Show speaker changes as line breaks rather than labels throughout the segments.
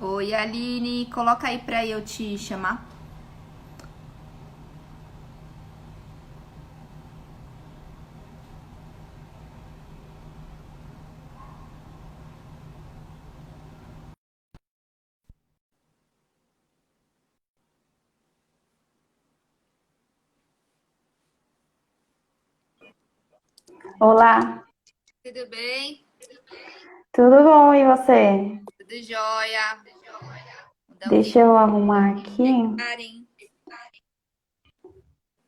Oi, Aline, coloca aí pra eu te chamar.
Olá,
Tudo bem?
tudo bom e você?
Tudo jóia. Vou dar um
Deixa
tempo
eu
pra
arrumar
vocês
aqui.
chegarem.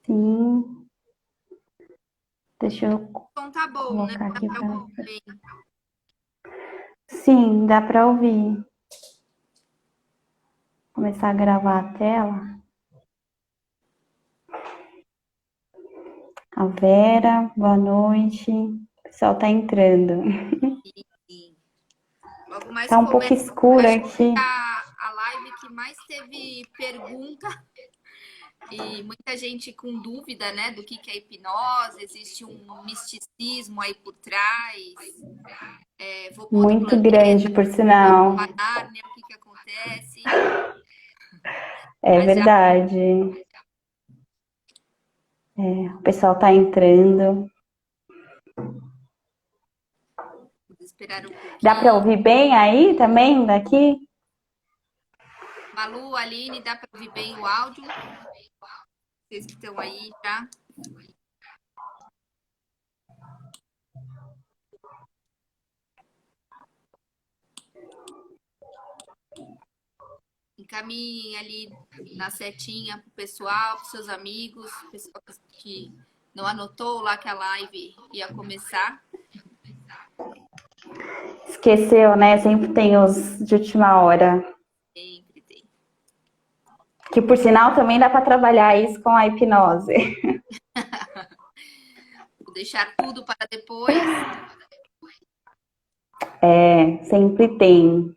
Sim, deixa eu
O som tá bom, né?
colocar
Dá
aqui
pra
para.
ouvir bem.
Sim, dá para ouvir. Começar a gravar a tela. A Vera, boa noite. O pessoal tá entrando.
Sim. Logo mais
Tá um
começa.
pouco escuro
Acho que foi
aqui.
a live que mais teve pergunta e muita gente com dúvida, né, do que é hipnose. Existe um misticismo aí por trás. Vou para outro
Muito
planeta,
grande, por
vou
sinal.
para Nárnia, o que acontece?
É
Mas já
verdade. O pessoal tá entrando.
vamos esperar um
Dá para
pouquinho.
ouvir bem aí também daqui?
Malu, Aline, dá para ouvir bem o áudio? Vocês que estão aí já. Encaminhem ali na setinha pro pessoal, pros seus amigos, pessoal que não anotou lá que a live ia começar.
Esqueceu, né? Sempre tem os de última hora.
Sempre tem.
Que por sinal também dá para trabalhar isso com a hipnose.
Vou deixar tudo para depois.
Sempre tem.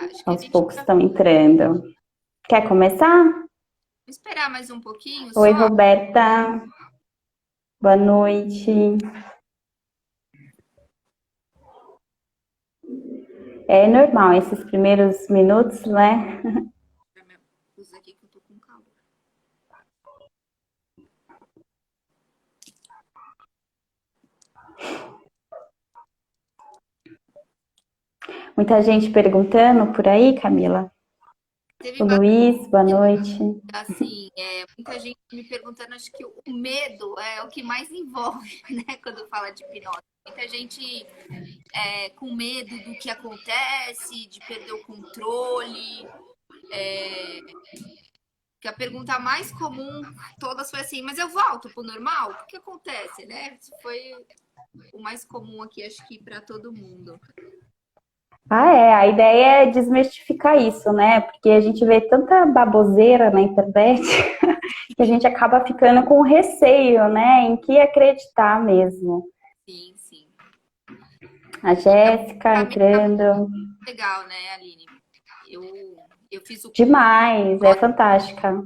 Acho que a
Aos
gente
poucos
vai
estão entrando. Quer começar?
esperar mais um pouquinho
Oi,
só.
Roberta. Boa noite. É normal esses primeiros minutos, né?
Usa aqui que eu tô com calor.
Muita gente perguntando por aí, Camila.
Teve
O Luiz, boa noite.
assim, muita gente me perguntando, acho que o medo é o que mais envolve, né, quando fala de hipnose. Muita gente com medo do que acontece, de perder o controle. Que a pergunta mais comum todas foi assim, mas eu volto pro normal? O que que acontece, né? Isso foi o mais comum aqui, acho que para todo mundo.
A ideia é desmistificar isso, né? Porque a gente vê tanta baboseira na internet que a gente acaba ficando com receio, né? Em que acreditar mesmo.
Sim, sim.
A
E a
Jéssica
ferramenta é muito
entrando.
legal, né, Aline? Eu fiz o curso.
Demais, é fantástica.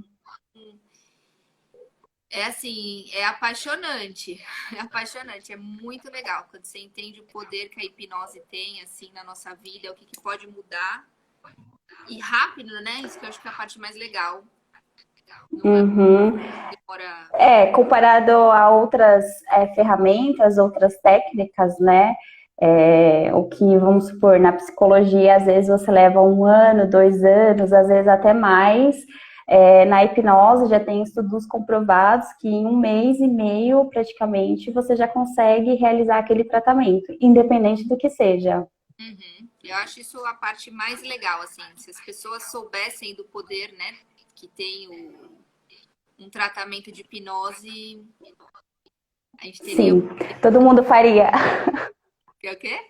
É assim, é apaixonante. É apaixonante, é muito legal quando você entende o poder que a hipnose tem assim na nossa vida, o que, que pode mudar. E rápido, né? Isso que eu acho que é a parte mais legal. Não é
Uhum.
demora.
Comparado a outras ferramentas, outras técnicas, né? O que, vamos supor, na psicologia, às vezes você leva 1 ano, 2 anos, às vezes até mais. Na hipnose já tem estudos comprovados que em 1 mês e meio, praticamente, você já consegue realizar aquele tratamento, independente do que seja.
Uhum. Eu acho isso a parte mais legal, assim, se as pessoas soubessem do poder, né, que tem um tratamento de hipnose, a gente teria
Sim, todo mundo faria.
o quê?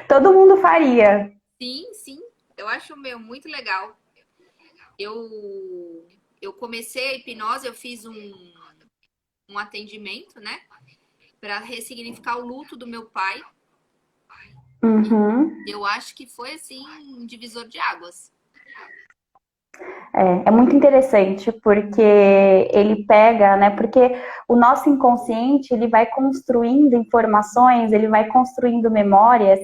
Todo mundo faria.
Sim, sim. Eu acho meu muito legal. Eu comecei a hipnose, eu fiz um atendimento, né, para ressignificar o luto do meu pai.
Uhum.
Eu acho que foi assim um divisor de águas.
É muito interessante, porque ele pega, né? Porque o nosso inconsciente, ele vai construindo informações, ele vai construindo memórias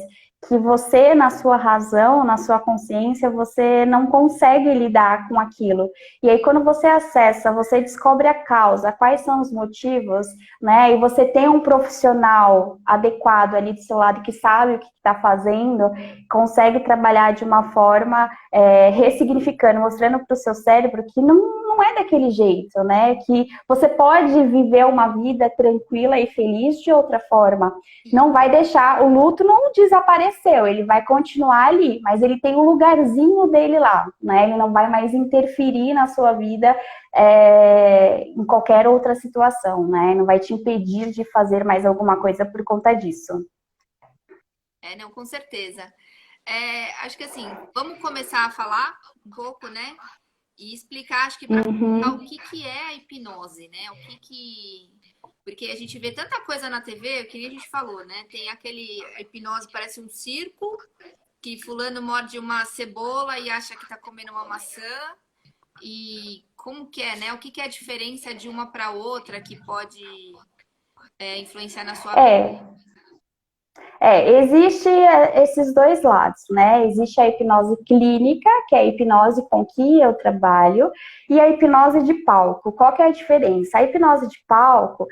que você, na sua razão, na sua consciência, você não consegue lidar com aquilo. E aí, quando você acessa, você descobre a causa, quais são os motivos, né? E você tem um profissional adequado ali do seu lado que sabe o que está fazendo, consegue trabalhar de uma forma ressignificando, mostrando para o seu cérebro que não é daquele jeito, né? Que você pode viver uma vida tranquila e feliz de outra forma. Não vai deixar, o luto não desapareceu, ele vai continuar ali, mas ele tem um lugarzinho dele lá, né? Ele não vai mais interferir na sua vida em qualquer outra situação, né? Não vai te impedir de fazer mais alguma coisa por conta disso.
Não, com certeza. Acho que assim, vamos começar a falar um pouco, né? E explicar, acho que para o que é a hipnose, né? Porque a gente vê tanta coisa na TV, que a gente falou, né? Tem a hipnose parece um circo, que fulano morde uma cebola e acha que tá comendo uma maçã. E como que é, né? O que é a diferença de uma para outra que pode influenciar na sua vida?
Existe esses dois lados, né? Existe a hipnose clínica, que é a hipnose com que eu trabalho, e a hipnose de palco. Qual que é a diferença? A hipnose de palco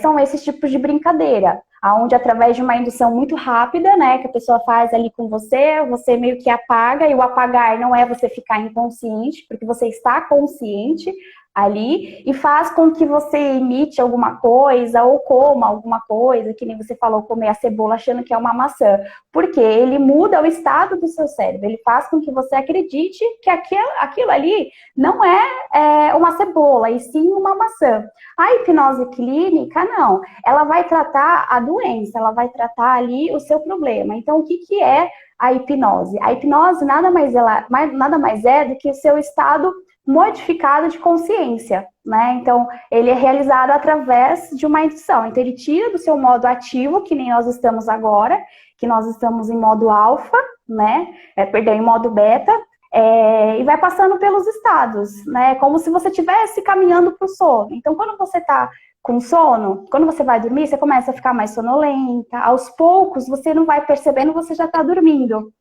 são esses tipos de brincadeira, onde através de uma indução muito rápida, né, que a pessoa faz ali com você meio que apaga, e o apagar não é você ficar inconsciente, porque você está consciente ali, e faz com que você imite alguma coisa ou coma alguma coisa, que nem você falou, comer a cebola achando que é uma maçã, porque ele muda o estado do seu cérebro, ele faz com que você acredite que aquilo ali não é uma cebola, e sim uma maçã. A hipnose clínica, não, ela vai tratar a doença, ela vai tratar ali o seu problema. Então, o que é a hipnose? A hipnose nada mais é do que o seu estado modificado de consciência, né? Então, ele é realizado através de uma indução. Então, ele tira do seu modo ativo, que nem nós estamos agora, que nós estamos em modo alfa, né? Em modo beta, e vai passando pelos estados, né? Como se você estivesse caminhando para o sono. Então, quando você está com sono, quando você vai dormir, você começa a ficar mais sonolenta. Aos poucos, você não vai percebendo, você já está dormindo.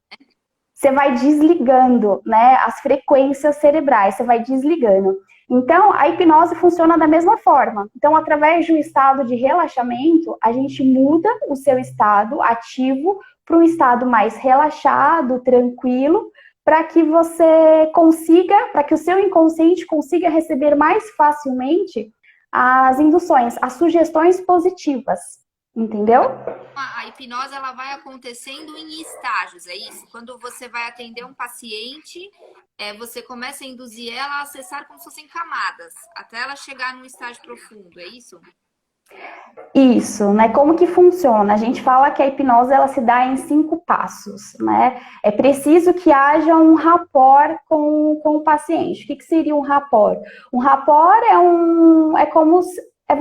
Você vai desligando, né, as frequências cerebrais, você vai desligando. Então, a hipnose funciona da mesma forma. Então, através de um estado de relaxamento, a gente muda o seu estado ativo para um estado mais relaxado, tranquilo, para que você consiga, para que o seu inconsciente consiga receber mais facilmente as induções, as sugestões positivas. Entendeu?
A hipnose ela vai acontecendo em estágios, é isso? Quando você vai atender um paciente, você começa a induzir ela a acessar como se fossem camadas, até ela chegar num estágio profundo, é isso?
Isso, né? Como que funciona? A gente fala que a hipnose ela se dá em 5 passos, né? É preciso que haja um rapport com o paciente. O que seria um rapport? Um rapport é como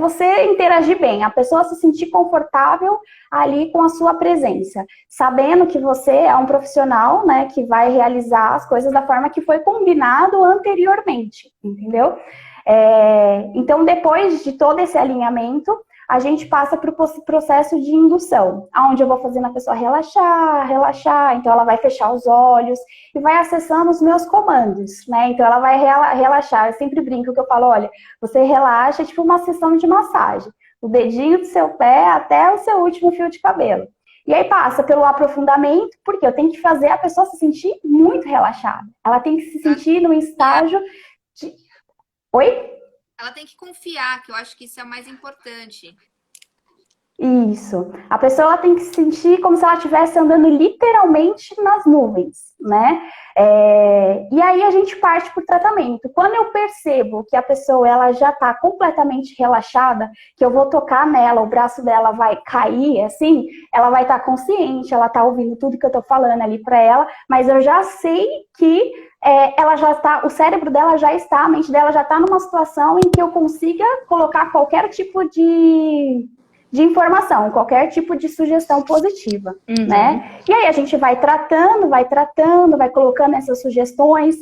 você interagir bem, a pessoa se sentir confortável ali com a sua presença, sabendo que você é um profissional, né, que vai realizar as coisas da forma que foi combinado anteriormente, entendeu? Então, depois de todo esse alinhamento, a gente passa para o processo de indução, onde eu vou fazendo a pessoa relaxar, então ela vai fechar os olhos e vai acessando os meus comandos, né? Então ela vai relaxar, eu sempre brinco que eu falo, olha, você relaxa, tipo uma sessão de massagem, o dedinho do seu pé até o seu último fio de cabelo. E aí passa pelo aprofundamento, porque eu tenho que fazer a pessoa se sentir muito relaxada. Ela tem que se sentir num estágio de... Oi?
Ela tem que confiar, que eu acho que isso é o mais importante.
Isso. A pessoa tem que se sentir como se ela estivesse andando literalmente nas nuvens, né? E aí a gente parte para o tratamento. Quando eu percebo que a pessoa ela já está completamente relaxada, que eu vou tocar nela, o braço dela vai cair, assim, ela vai estar consciente, ela está ouvindo tudo que eu estou falando ali para ela, mas eu já sei que ela já está, o cérebro dela já está, a mente dela já está numa situação em que eu consiga colocar qualquer tipo de de informação, qualquer tipo de sugestão positiva, né? E aí a gente vai tratando, vai colocando essas sugestões,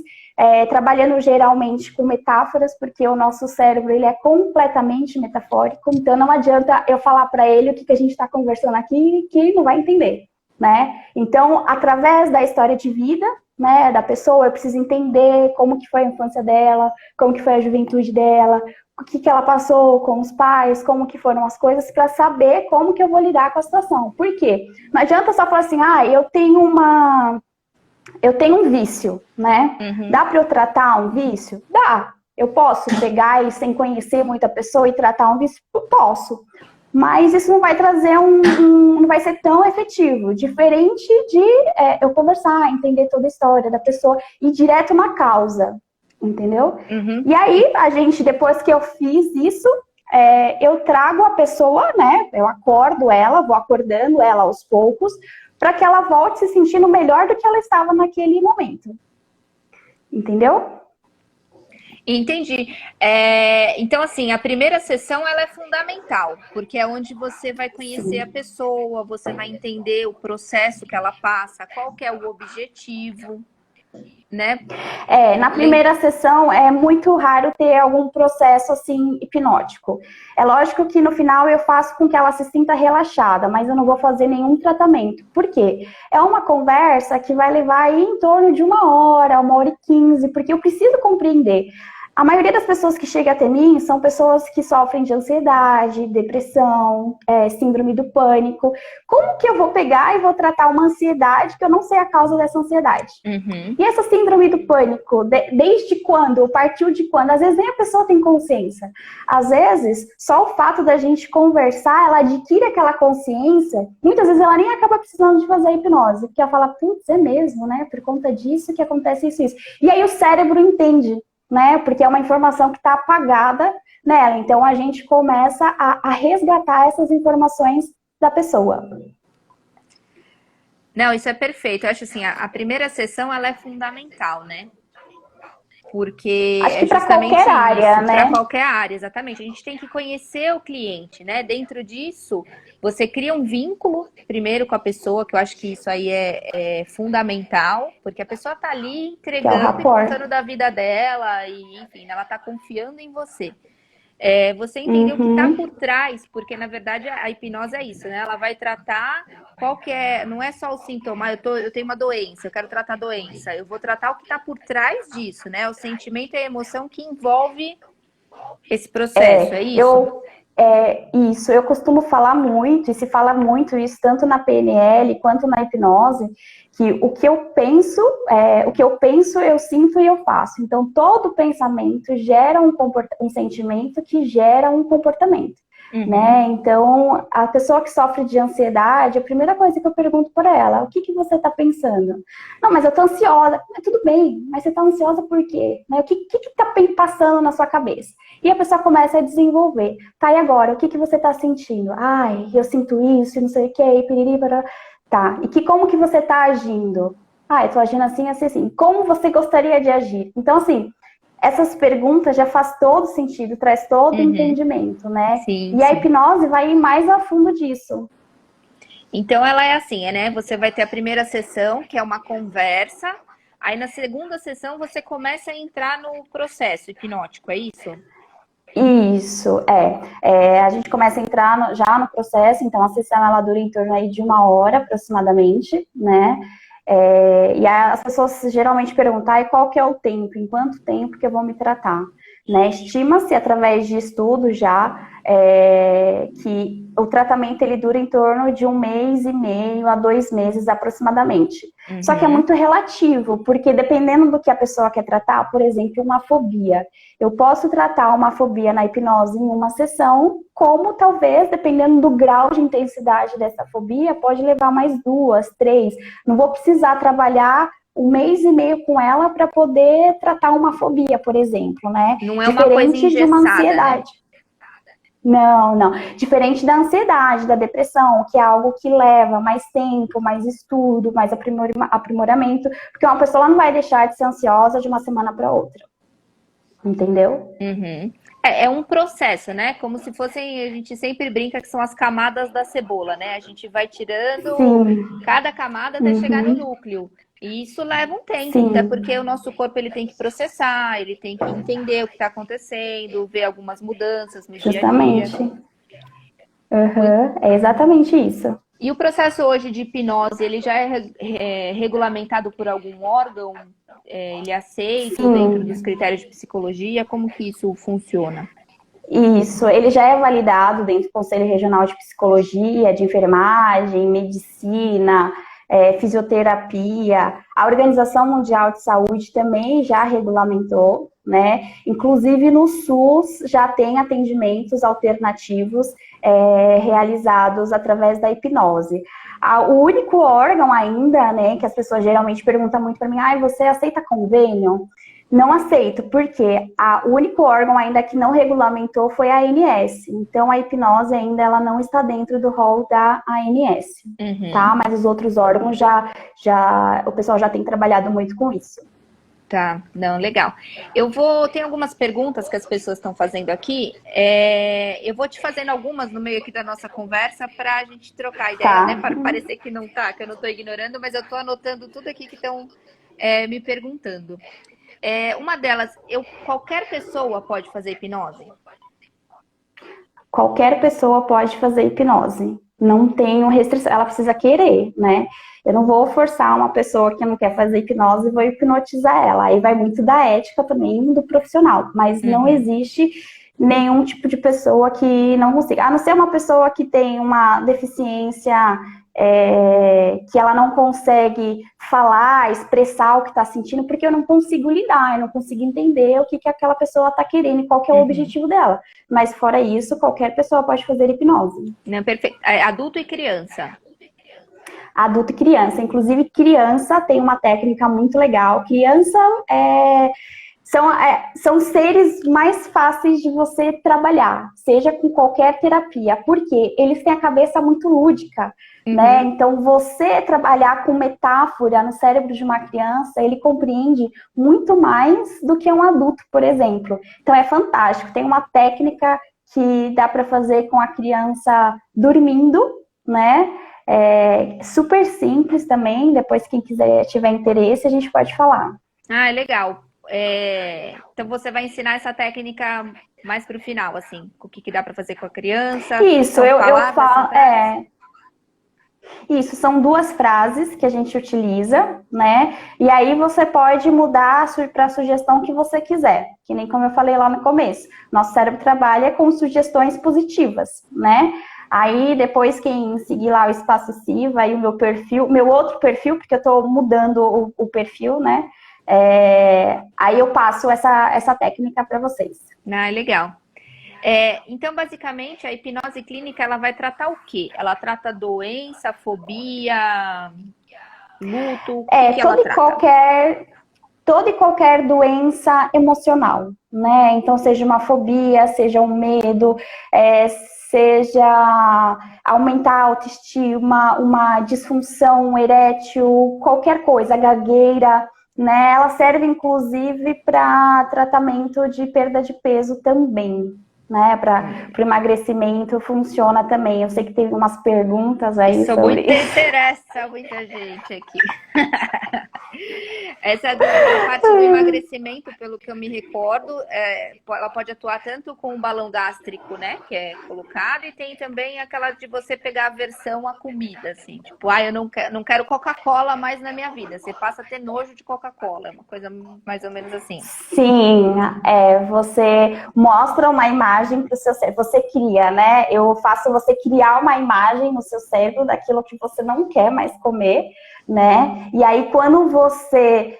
trabalhando geralmente com metáforas, porque o nosso cérebro ele é completamente metafórico, então não adianta eu falar para ele o que a gente está conversando aqui, que ele não vai entender, né? Então, através da história de vida, né, da pessoa, eu preciso entender como que foi a infância dela, como que foi a juventude dela, o que ela passou com os pais, como que foram as coisas, para saber como que eu vou lidar com a situação. Por quê? Não adianta só falar assim, eu tenho um vício, né? Dá para eu tratar um vício? Dá. Eu posso pegar e, sem conhecer muita pessoa, e tratar um vício? Eu posso. Mas isso não vai trazer não vai ser tão efetivo. Diferente de eu conversar, entender toda a história da pessoa, ir direto na causa. Entendeu? E aí, depois que eu fiz isso, eu trago a pessoa, né? Eu acordo ela, vou acordando ela aos poucos, para que ela volte se sentindo melhor do que ela estava naquele momento. Entendeu?
Entendi. Então, assim, a primeira sessão ela é fundamental, porque é onde você vai conhecer a pessoa, você vai entender o processo que ela passa, qual que é o objetivo, né?
Na primeira sessão é muito raro ter algum processo assim hipnótico. É lógico que no final eu faço com que ela se sinta relaxada, mas eu não vou fazer nenhum tratamento. Por quê? É uma conversa que vai levar aí em torno de 1 hora, 1 hora e 15, porque eu preciso compreender. A maioria das pessoas que chegam até mim são pessoas que sofrem de ansiedade, depressão, síndrome do pânico. Como que eu vou pegar e vou tratar uma ansiedade que eu não sei a causa dessa ansiedade? E essa síndrome do pânico, desde quando? Ou partiu de quando? Às vezes nem a pessoa tem consciência. Às vezes, só o fato da gente conversar, ela adquire aquela consciência. Muitas vezes ela nem acaba precisando de fazer a hipnose, porque ela fala, putz, é mesmo, né? Por conta disso que acontece isso. E aí o cérebro entende, né? Porque é uma informação que está apagada nela. Então a gente começa a resgatar essas informações da pessoa.
Não, isso é perfeito. Eu acho assim, a primeira sessão ela é fundamental, né? Porque
acho que para qualquer área, né?
Para qualquer área, exatamente. A gente tem que conhecer o cliente, né? Dentro disso, você cria um vínculo primeiro com a pessoa, que eu acho que isso aí é fundamental, porque a pessoa tá ali entregando e contando da vida dela, e enfim, ela tá confiando em você. Você entender o que está por trás, porque na verdade a hipnose é isso, né? Ela vai tratar não é só o sintoma, eu tenho uma doença, eu quero tratar a doença, eu vou tratar o que está por trás disso, né? O sentimento e a emoção que envolve esse processo, é isso?
Isso, eu costumo falar muito, e se fala muito isso tanto na PNL quanto na hipnose, que o que eu penso, eu sinto e eu faço. Então, todo pensamento gera um sentimento que gera um comportamento. Né? Então, a pessoa que sofre de ansiedade, a primeira coisa que eu pergunto para ela, o que você está pensando? Não, mas eu tô ansiosa. Tudo bem, mas você tá ansiosa por quê? Né? O que tá passando na sua cabeça? E a pessoa começa a desenvolver. Tá, e agora? O que você tá sentindo? Ai, eu sinto isso, não sei o que, piriri, pará. Tá, e como que você tá agindo? Eu tô agindo assim, assim, assim. Como você gostaria de agir? Então, assim, essas perguntas já faz todo sentido, traz todo o entendimento, né?
Sim,
e a hipnose vai ir mais a fundo disso.
Então, ela é assim, né? Você vai ter a primeira sessão, que é uma conversa. Aí, na segunda sessão, você começa a entrar no processo hipnótico, é isso?
Isso, a gente começa a entrar já no processo, então a sessão ela dura em torno aí de 1 hora aproximadamente, né? E as pessoas geralmente perguntam, qual que é o tempo, em quanto tempo que eu vou me tratar? Né? Estima-se, através de estudos já, que o tratamento ele dura em torno de 1 mês e meio a 2 meses aproximadamente. Só que é muito relativo, porque dependendo do que a pessoa quer tratar, por exemplo, uma fobia, eu posso tratar uma fobia na hipnose em uma sessão, como talvez, dependendo do grau de intensidade dessa fobia, pode levar mais 2, 3. Não vou precisar trabalhar 1 mês e meio com ela para poder tratar uma fobia, por exemplo, né?
Não é uma coisa engessada,
de uma ansiedade. Né? Não. Diferente da ansiedade, da depressão, que é algo que leva mais tempo, mais estudo, mais aprimoramento, porque uma pessoa não vai deixar de ser ansiosa de uma semana para outra. Entendeu?
É um processo, né? Como se fossem, a gente sempre brinca que são as camadas da cebola, né? A gente vai tirando
Sim,
cada camada até chegar no
uhum,
núcleo. E isso leva um tempo, até porque
sim,
o nosso corpo ele tem que processar, ele tem que entender o que está acontecendo, ver algumas mudanças no dia a dia.
justamente. Uhum, é exatamente isso.
E o processo hoje de hipnose, ele já é regulamentado por algum órgão? Ele é aceito dentro dos
Sim,
critérios de psicologia? Como que isso funciona?
isso. Ele já é validado dentro do Conselho Regional de Psicologia, de Enfermagem, Medicina, Fisioterapia. A Organização Mundial de Saúde também já regulamentou, né? Inclusive no SUS já tem atendimentos alternativos realizados através da hipnose. O único órgão ainda, né, que as pessoas geralmente perguntam muito para mim, você aceita convênio? Não aceito, porque o único órgão ainda que não regulamentou foi a ANS. Então, a hipnose ainda ela não está dentro do rol da ANS,
Uhum.
tá? Mas os outros órgãos o pessoal já tem trabalhado muito com isso.
Tá, não, legal. Tem algumas perguntas que as pessoas estão fazendo aqui. Eu vou te fazendo algumas no meio aqui da nossa conversa para a gente trocar ideia, né?
Tá,
Para parecer que não tá, que eu não estou ignorando, mas eu estou anotando tudo aqui que estão me perguntando. Uma delas, qualquer pessoa pode fazer hipnose?
qualquer pessoa pode fazer hipnose. Não tem restrição, ela precisa querer, né? Eu não vou forçar uma pessoa que não quer fazer hipnose e vou hipnotizar ela. Aí vai muito da ética também do profissional, mas não
Uhum.
existe nenhum tipo de pessoa que não consiga. A não ser uma pessoa que tem uma deficiência que ela não consegue falar, expressar o que está sentindo, porque eu não consigo lidar, eu não consigo entender o que aquela pessoa está querendo e qual que é o
Uhum.
objetivo dela. Mas fora isso, qualquer pessoa pode fazer hipnose.
Não, perfeito. Adulto e criança.
Adulto e criança. Inclusive, criança tem uma técnica muito legal. Criança são seres mais fáceis de você trabalhar, seja com qualquer terapia, porque eles têm a cabeça muito lúdica, né?
Uhum.
Então, você trabalhar com metáfora no cérebro de uma criança, ele compreende muito mais do que um adulto, por exemplo. Então, é fantástico. Tem uma técnica que dá para fazer com a criança dormindo, né? Super simples também. Depois, quem quiser tiver interesse, a gente pode falar.
Ah, é legal. Então você vai ensinar essa técnica mais para o final, assim, o que dá para fazer com a criança?
Isso,
São
eu
palavras, são
falo.
frases?
Isso, são duas frases que a gente utiliza, né? E aí você pode mudar para a sugestão que você quiser, que nem como eu falei lá no começo. Nosso cérebro trabalha com sugestões positivas, né? Aí depois quem seguir lá o Espaço Siva, aí o meu perfil, meu outro perfil, porque eu estou mudando o perfil, né? Aí eu passo essa técnica para vocês.
Ah, legal. Então, basicamente, a hipnose clínica ela vai tratar o quê? Ela trata doença, fobia, luto? O que ela trata?
Toda e qualquer doença emocional, né? Então, seja uma fobia, seja um medo, seja aumentar a autoestima, uma disfunção erétil, qualquer coisa, gagueira, né? Ela serve inclusive para tratamento de perda de peso também, né? Para o emagrecimento funciona também. Eu sei que teve umas perguntas aí
Isso
sobre
muito
isso.
interessa muita gente aqui. A parte do emagrecimento, pelo que eu me recordo, ela pode atuar tanto com o balão gástrico, né, que é colocado, e tem também aquela de você pegar a aversão à comida, assim, tipo, eu não quero Coca-Cola mais na minha vida. Você passa a ter nojo de Coca-Cola, é uma coisa mais ou menos assim.
Sim, você mostra uma imagem para o seu cérebro, você cria, né? Eu faço você criar uma imagem no seu cérebro daquilo que você não quer mais comer, né? E aí, quando você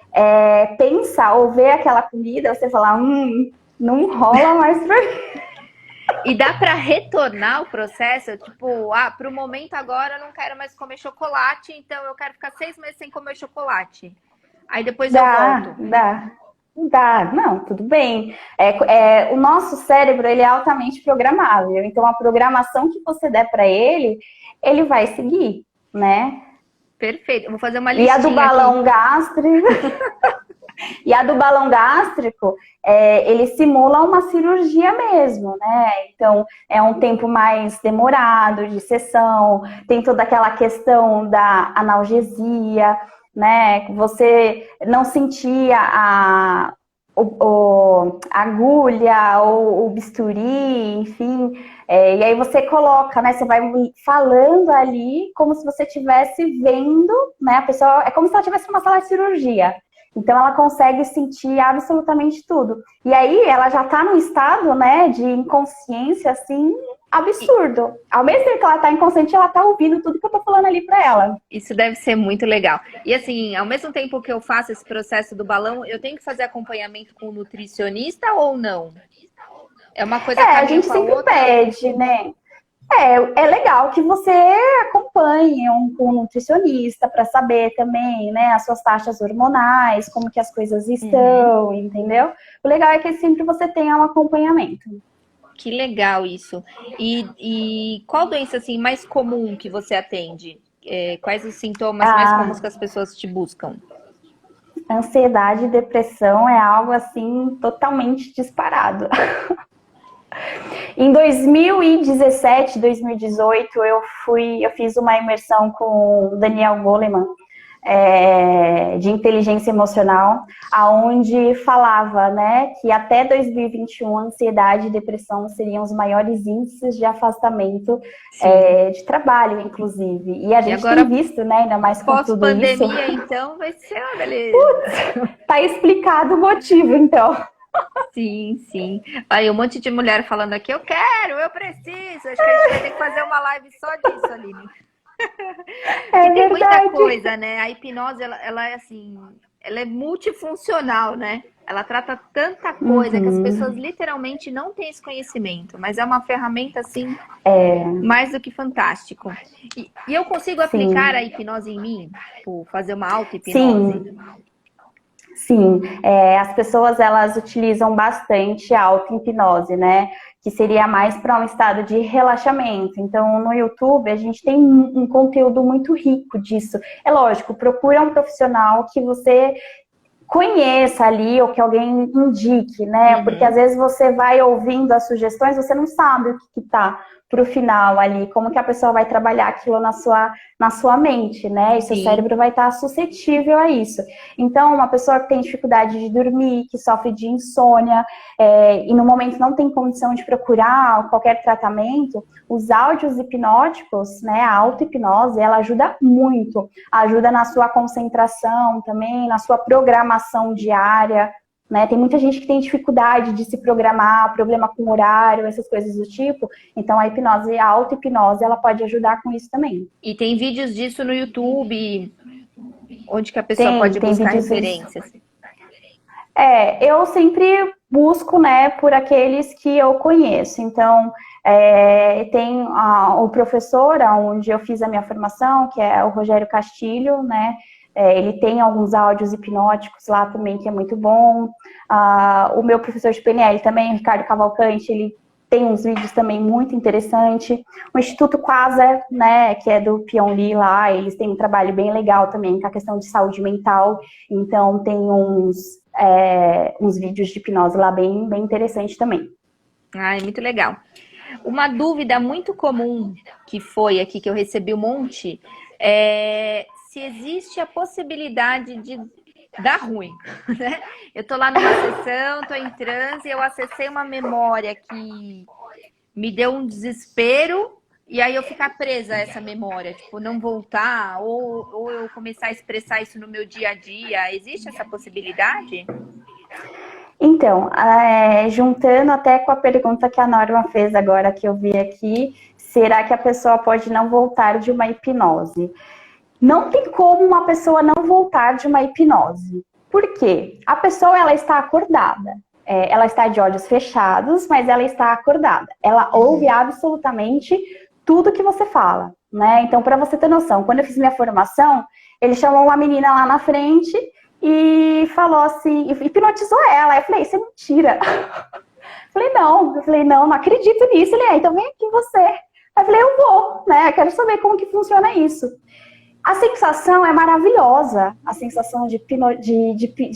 pensa ou vê aquela comida, você fala, não rola mais pra mim.
E dá para retornar o processo, tipo, para o momento agora eu não quero mais comer chocolate, então eu quero ficar 6 meses sem comer chocolate. Aí depois eu volto.
Dá, não, tudo bem. O nosso cérebro, ele é altamente programável. Então, a programação que você der para ele, ele vai seguir, né?
Perfeito. Eu vou fazer uma
E a do
listinha aqui.
balão gástrico, E a do balão gástrico, ele simula uma cirurgia mesmo, né? Então, é um tempo mais demorado de sessão, tem toda aquela questão da analgesia, né? Você não sentia a agulha ou o bisturi, enfim. E aí você coloca, né? Você vai falando ali como se você estivesse vendo, né? A pessoa, é como se ela estivesse numa sala de cirurgia. Então, ela consegue sentir absolutamente tudo. E aí, ela já está num estado, né, de inconsciência, assim, absurdo. Ao mesmo tempo que ela está inconsciente, ela está ouvindo tudo que eu estou falando ali para ela.
Isso deve ser muito legal. E assim, ao mesmo tempo que eu faço esse processo do balão, eu tenho que fazer acompanhamento com o nutricionista ou não? É uma coisa
a gente sempre outra... pede, né? É legal que você acompanhe um nutricionista para saber também, né, as suas taxas hormonais, como que as coisas estão, entendeu? O legal é que sempre você tenha um acompanhamento.
Que legal isso. E qual doença assim mais comum que você atende? Quais os sintomas mais comuns que as pessoas te buscam?
Ansiedade e depressão é algo assim totalmente disparado. Em 2017, 2018, eu fiz uma imersão com o Daniel Goleman, de inteligência emocional, aonde falava, né, que até 2021 ansiedade e depressão seriam os maiores índices de afastamento de trabalho, inclusive. E a gente tem visto, né, ainda mais com tudo isso.
Pós-pandemia, então, vai ser uma beleza.
Putz, tá explicado o motivo, então.
Sim, sim. Aí um monte de mulher falando aqui, eu preciso. Acho que a gente vai ter que fazer uma live só disso, Aline. Tem muita coisa, né? A hipnose, ela é assim, ela é multifuncional, né? Ela trata tanta coisa que as pessoas literalmente não têm esse conhecimento, mas é uma ferramenta, assim, mais do que fantástico. E eu consigo aplicar a hipnose em mim? Tipo, fazer uma auto-hipnose?
Sim, as pessoas elas utilizam bastante a auto-hipnose, né? Que seria mais para um estado de relaxamento. Então, no YouTube, a gente tem um conteúdo muito rico disso. É lógico, procura um profissional que você conheça ali ou que alguém indique, né? Porque às vezes você vai ouvindo as sugestões, você não sabe o que tá pro final ali, como que a pessoa vai trabalhar aquilo na sua mente, né? E seu cérebro vai estar suscetível a isso. Então, uma pessoa que tem dificuldade de dormir, que sofre de insônia, e no momento não tem condição de procurar qualquer tratamento, os áudios hipnóticos, né, a auto-hipnose, ela ajuda muito. Ajuda na sua concentração também, na sua programação diária, né? Tem muita gente que tem dificuldade de se programar, problema com horário, essas coisas do tipo. Então, a hipnose, a auto-hipnose, ela pode ajudar com isso também.
E tem vídeos disso no YouTube, onde que a pessoa pode buscar referências?
Eu sempre busco, né, por aqueles que eu conheço. Então, tem o professor, onde eu fiz a minha formação, que é o Rogério Castilho, né? Ele tem alguns áudios hipnóticos lá também, que é muito bom. O meu professor de PNL também, o Ricardo Cavalcante, ele tem uns vídeos também muito interessantes. O Instituto Quasar, né, que é do Pyong Lee lá, eles têm um trabalho bem legal também com a questão de saúde mental. Então, tem uns vídeos de hipnose lá bem, bem interessantes também.
Ai, muito legal. Uma dúvida muito comum que foi aqui, que eu recebi um monte, se existe a possibilidade de dar ruim, né? Eu tô lá numa sessão, tô em transe, eu acessei uma memória que me deu um desespero e aí eu ficar presa a essa memória, tipo, não voltar ou eu começar a expressar isso no meu dia a dia. Existe essa possibilidade?
Então, juntando até com a pergunta que a Norma fez agora, que eu vi aqui, será que a pessoa pode não voltar de uma hipnose? Não tem como uma pessoa não voltar de uma hipnose. Por quê? A pessoa, ela está acordada. Ela está de olhos fechados, mas ela está acordada. Ela ouve absolutamente tudo que você fala, né? Então, para você ter noção, quando eu fiz minha formação, ele chamou uma menina lá na frente e falou assim, hipnotizou ela. Eu falei, isso é mentira. Eu falei, não acredito nisso. Ele, então vem aqui você. Eu falei, eu vou, né? Eu quero saber como que funciona isso. A sensação é maravilhosa, a sensação de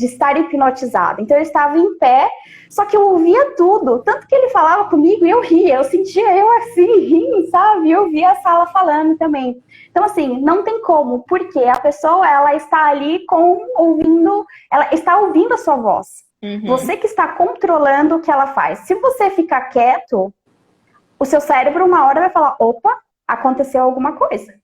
estar hipnotizada. Então eu estava em pé, só que eu ouvia tudo. Tanto que ele falava comigo e eu ria, eu sentia eu assim, rindo, sabe? Eu via a sala falando também. Então, assim, não tem como, porque a pessoa, ela está ali ela está ouvindo a sua voz. Você que está controlando o que ela faz. Se você ficar quieto, o seu cérebro uma hora vai falar, opa, aconteceu alguma coisa.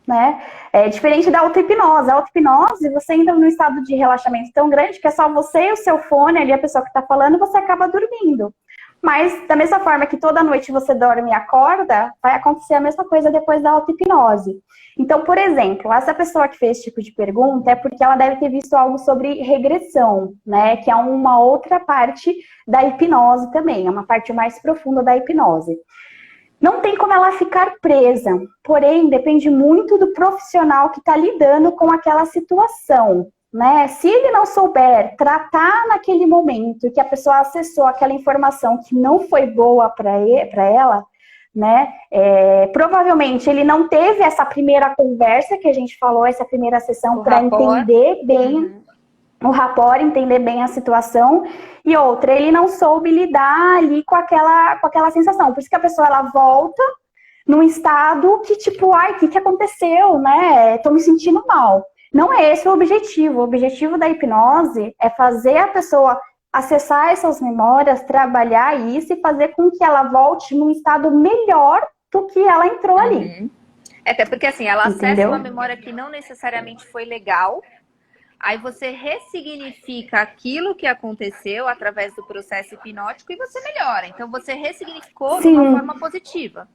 Né? É diferente da auto-hipnose. A auto-hipnose, você entra num estado de relaxamento tão grande que é só você e o seu fone ali, a pessoa que está falando, você acaba dormindo. Mas, da mesma forma que toda noite você dorme e acorda, vai acontecer a mesma coisa depois da auto-hipnose. Então, por exemplo, essa pessoa que fez esse tipo de pergunta é porque ela deve ter visto algo sobre regressão, né? Que é uma outra parte da hipnose também, é uma parte mais profunda da hipnose. Não tem como ela ficar presa, porém depende muito do profissional que está lidando com aquela situação, né? Se ele não souber tratar naquele momento que a pessoa acessou aquela informação que não foi boa para ela, né? Provavelmente ele não teve essa primeira conversa que a gente falou, essa primeira sessão para entender bem o rapport, entender bem a situação, e outra, ele não soube lidar ali com aquela sensação. Por isso que a pessoa, ela volta num estado que, tipo, ai, o que aconteceu, né? Tô me sentindo mal. Não é esse o objetivo. O objetivo da hipnose é fazer a pessoa acessar essas memórias, trabalhar isso e fazer com que ela volte num estado melhor do que ela entrou ali.
Até porque, assim, ela acessa uma memória que não necessariamente foi legal. Aí você ressignifica aquilo que aconteceu através do processo hipnótico e você melhora. Então você ressignificou de uma forma positiva.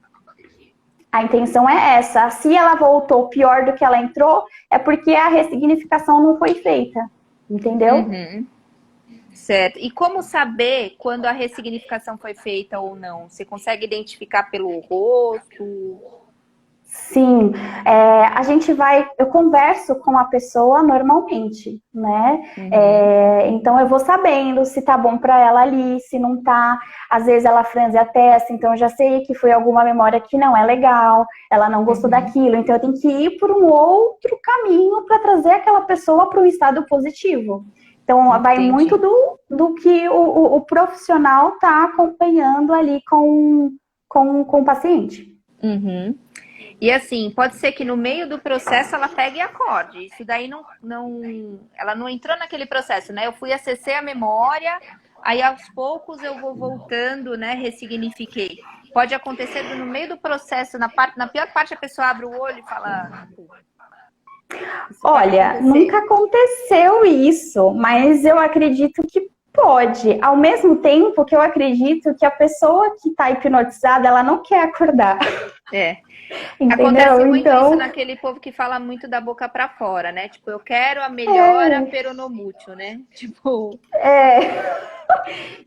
A intenção é essa. Se ela voltou pior do que ela entrou, é porque a ressignificação não foi feita. Entendeu?
Certo. E como saber quando a ressignificação foi feita ou não? Você consegue identificar pelo rosto?
Sim, eu converso com a pessoa normalmente, né? Então eu vou sabendo se tá bom para ela ali, se não tá. Às vezes ela franze a testa, então eu já sei que foi alguma memória que não é legal, ela não gostou daquilo, então eu tenho que ir por um outro caminho para trazer aquela pessoa para um estado positivo. Então vai muito do que o profissional tá acompanhando ali com o paciente.
E assim, pode ser que no meio do processo ela pegue e acorde. Isso daí ela não entrou naquele processo, né? Eu fui acessei a memória, aí aos poucos eu vou voltando, né? Ressignifiquei. Pode acontecer no meio do processo, na pior parte a pessoa abre o olho e fala...
Olha, nunca aconteceu isso, mas eu acredito que pode. Ao mesmo tempo que eu acredito que a pessoa que está hipnotizada, ela não quer acordar. Entendeu?
Acontece muito isso naquele povo que fala muito da boca pra fora, né? Tipo, eu quero a melhora peronomútil, né? Tipo...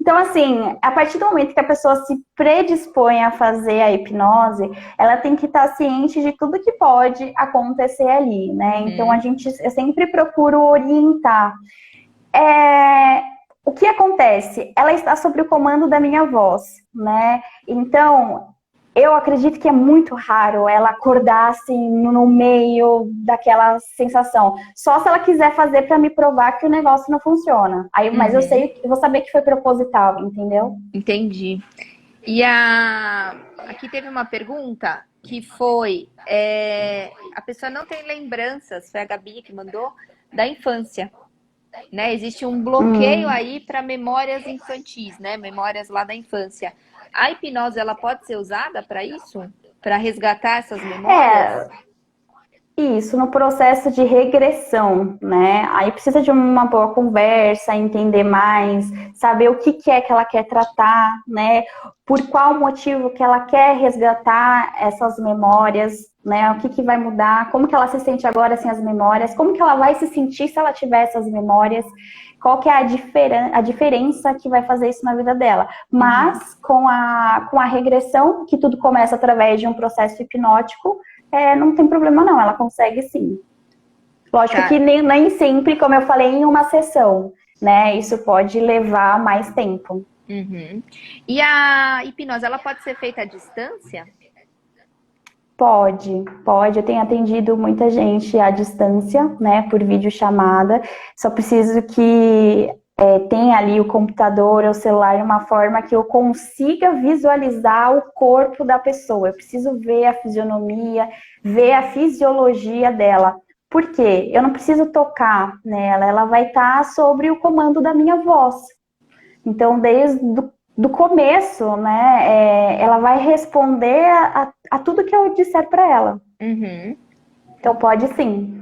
Então, assim, a partir do momento que a pessoa se predispõe a fazer a hipnose, ela tem que estar ciente de tudo que pode acontecer ali, né? Então, eu sempre procuro orientar. O que acontece? Ela está sob o comando da minha voz, né? Então, eu acredito que é muito raro ela acordar assim no meio daquela sensação. Só se ela quiser fazer para me provar que o negócio não funciona. Mas eu vou saber que foi proposital, entendeu?
Entendi. E aqui teve uma pergunta que foi: a pessoa não tem lembranças, foi a Gabi que mandou, da infância. Né? Existe um bloqueio aí para memórias infantis, né? Memórias lá da infância. A hipnose, ela pode ser usada para isso? Para resgatar essas memórias?
Isso, no processo de regressão, né? Aí precisa de uma boa conversa, entender mais, saber o que é que ela quer tratar, né? Por qual motivo que ela quer resgatar essas memórias, né? O que vai mudar, como que ela se sente agora sem as memórias, como que ela vai se sentir se ela tiver essas memórias, qual que é a diferença que vai fazer isso na vida dela. Mas com a regressão, que tudo começa através de um processo hipnótico, não tem problema não, ela consegue sim. Lógico que nem sempre, como eu falei, em uma sessão, né? Isso pode levar mais tempo.
E a hipnose, ela pode ser feita à distância?
Pode. Eu tenho atendido muita gente à distância, né, por videochamada. Só preciso que tenha ali o computador ou o celular de uma forma que eu consiga visualizar o corpo da pessoa. Eu preciso ver a fisionomia, ver a fisiologia dela. Por quê? Eu não preciso tocar nela, ela vai estar sobre o comando da minha voz. Então, desde do começo, né, ela vai responder a tudo que eu disser para ela.
Uhum.
Então, pode sim.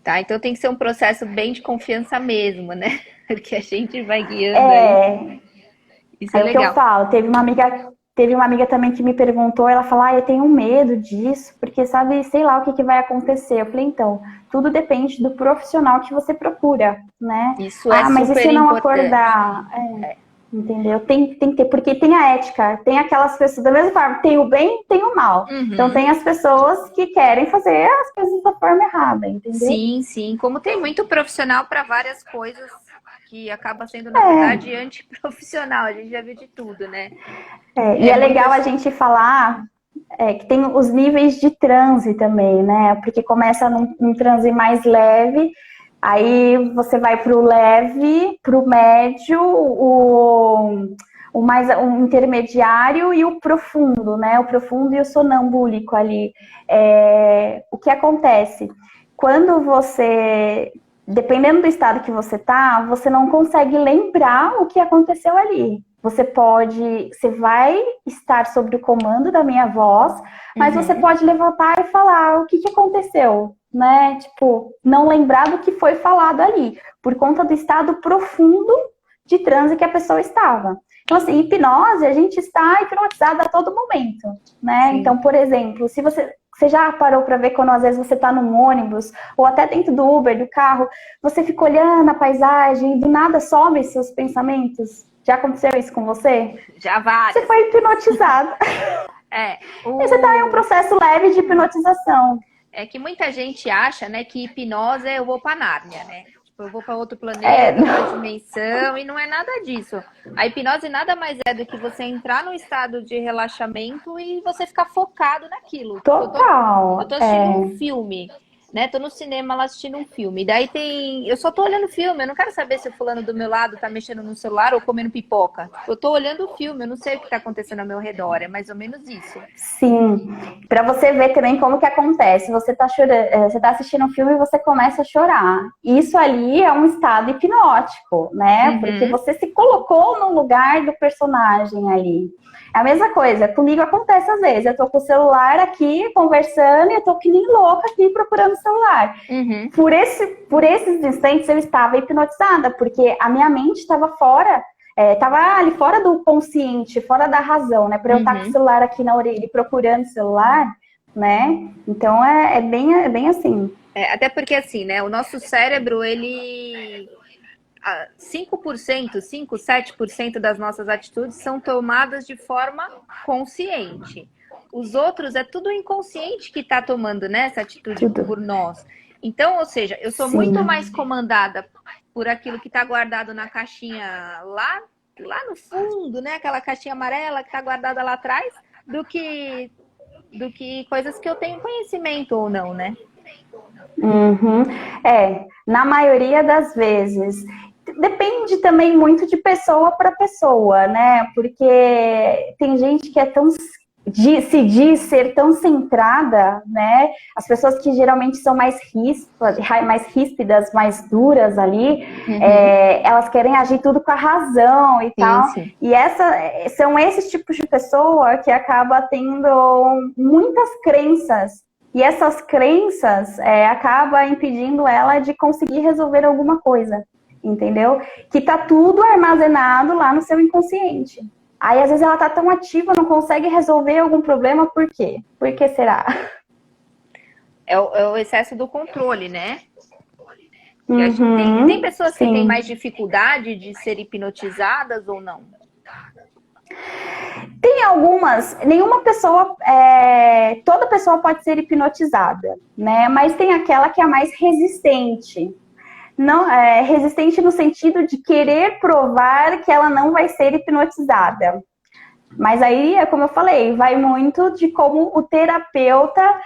Tá, então tem que ser um processo bem de confiança mesmo, né? Porque a gente vai guiando aí. Isso é
É o que eu
legal.
falo. Teve uma amiga também que me perguntou, ela falou, eu tenho medo disso, porque sabe, sei lá o que vai acontecer. Eu falei, então, tudo depende do profissional que você procura, né?
Isso é
Mas e
super
se não
importante.
acordar? Entendeu? Tem que ter, porque tem a ética, tem aquelas pessoas, da mesma forma, tem o bem, tem o mal. Então
Uhum.
tem as pessoas que querem fazer as coisas da forma errada, entendeu?
Sim, sim. Como tem muito profissional para várias coisas que acaba sendo, na verdade, antiprofissional. A gente já viu de tudo, né?
E
É
é legal a
muitas.
gente falar que tem os níveis de transe também, né? Porque começa num transe mais leve, aí você vai para o leve, para o médio, o intermediário e o profundo, né? O profundo e o sonambúlico ali. O que acontece? Quando você, dependendo do estado que você tá, você não consegue lembrar o que aconteceu ali. Você vai estar sob o comando da minha voz, mas você
Uhum.
pode levantar e falar o que aconteceu, né? Tipo, não lembrar do que foi falado ali, por conta do estado profundo de transe que a pessoa estava. Então, assim, hipnose, a gente está hipnotizado a todo momento, né?
Sim.
Então, por exemplo, se você já parou para ver quando às vezes você está num ônibus ou até dentro do Uber, do carro, você fica olhando a paisagem e do nada some seus pensamentos? Já aconteceu isso com você?
Já
Você
várias
foi
vezes.
hipnotizado.
É,
E você está em um
o...
processo leve de hipnotização.
é que muita gente acha, né, que hipnose é eu vou para Nárnia, né? Tipo, eu vou para outro
É,
planeta, outra dimensão, e não é nada disso. A hipnose nada mais é do que você entrar num estado de relaxamento e você ficar focado naquilo. Tipo, eu tô
total.
assistindo um filme, né? Tô no cinema lá assistindo um filme. Daí tem. Eu só tô olhando o filme, eu não quero saber se o fulano do meu lado tá mexendo no celular ou comendo pipoca. Tipo, eu tô olhando o filme, eu não sei o que tá acontecendo ao meu redor. É mais ou menos isso.
Sim, para você ver também como que acontece. Você está chorando, você tá assistindo um filme e você começa a chorar. Isso ali é um estado hipnótico, né? Porque
Uhum.
você se colocou no lugar do personagem ali. É a mesma coisa, comigo acontece às vezes. Eu tô com o celular aqui conversando e eu tô que nem louca aqui procurando o celular.
Uhum.
Por esses instantes eu estava hipnotizada, porque a minha mente estava fora, estava ali fora do consciente, fora da razão, né? Para eu estar com o
Uhum.
celular aqui na orelha e procurando o celular, né? Então é bem assim.
É, até porque assim, né? O nosso cérebro, ele 5%, 5, 7% das nossas atitudes são tomadas de forma consciente. Os outros é tudo inconsciente que está tomando, né, essa atitude
Tudo.
por nós. Então, ou seja, eu sou muito mais
Sim.
comandada por aquilo que está guardado na caixinha lá no fundo, né, aquela caixinha amarela que está guardada lá atrás, do que coisas que eu tenho conhecimento ou não, né?
Uhum. Na maioria das vezes. Depende também muito de pessoa para pessoa, né? Porque tem gente que se diz ser tão centrada, né? As pessoas que geralmente são mais ríspidas, mais duras ali,
Uhum.
elas querem agir tudo com a razão e
Sim,
tal.
sim.
E são esses tipos de pessoa que acaba tendo muitas crenças e essas crenças acabam impedindo ela de conseguir resolver alguma coisa, entendeu? Que tá tudo armazenado lá no seu inconsciente. Aí, às vezes, ela tá tão ativa, não consegue resolver algum problema, por quê? Por que será?
É o excesso do controle, né? Que acho que tem
Uhum,
pessoas que têm mais
sim.
dificuldade de ser hipnotizadas ou não.
Tem algumas, toda pessoa pode ser hipnotizada, né? Mas tem aquela que é a mais resistente. Não, resistente no sentido de querer provar que ela não vai ser hipnotizada. Mas aí, é como eu falei, vai muito de como o terapeuta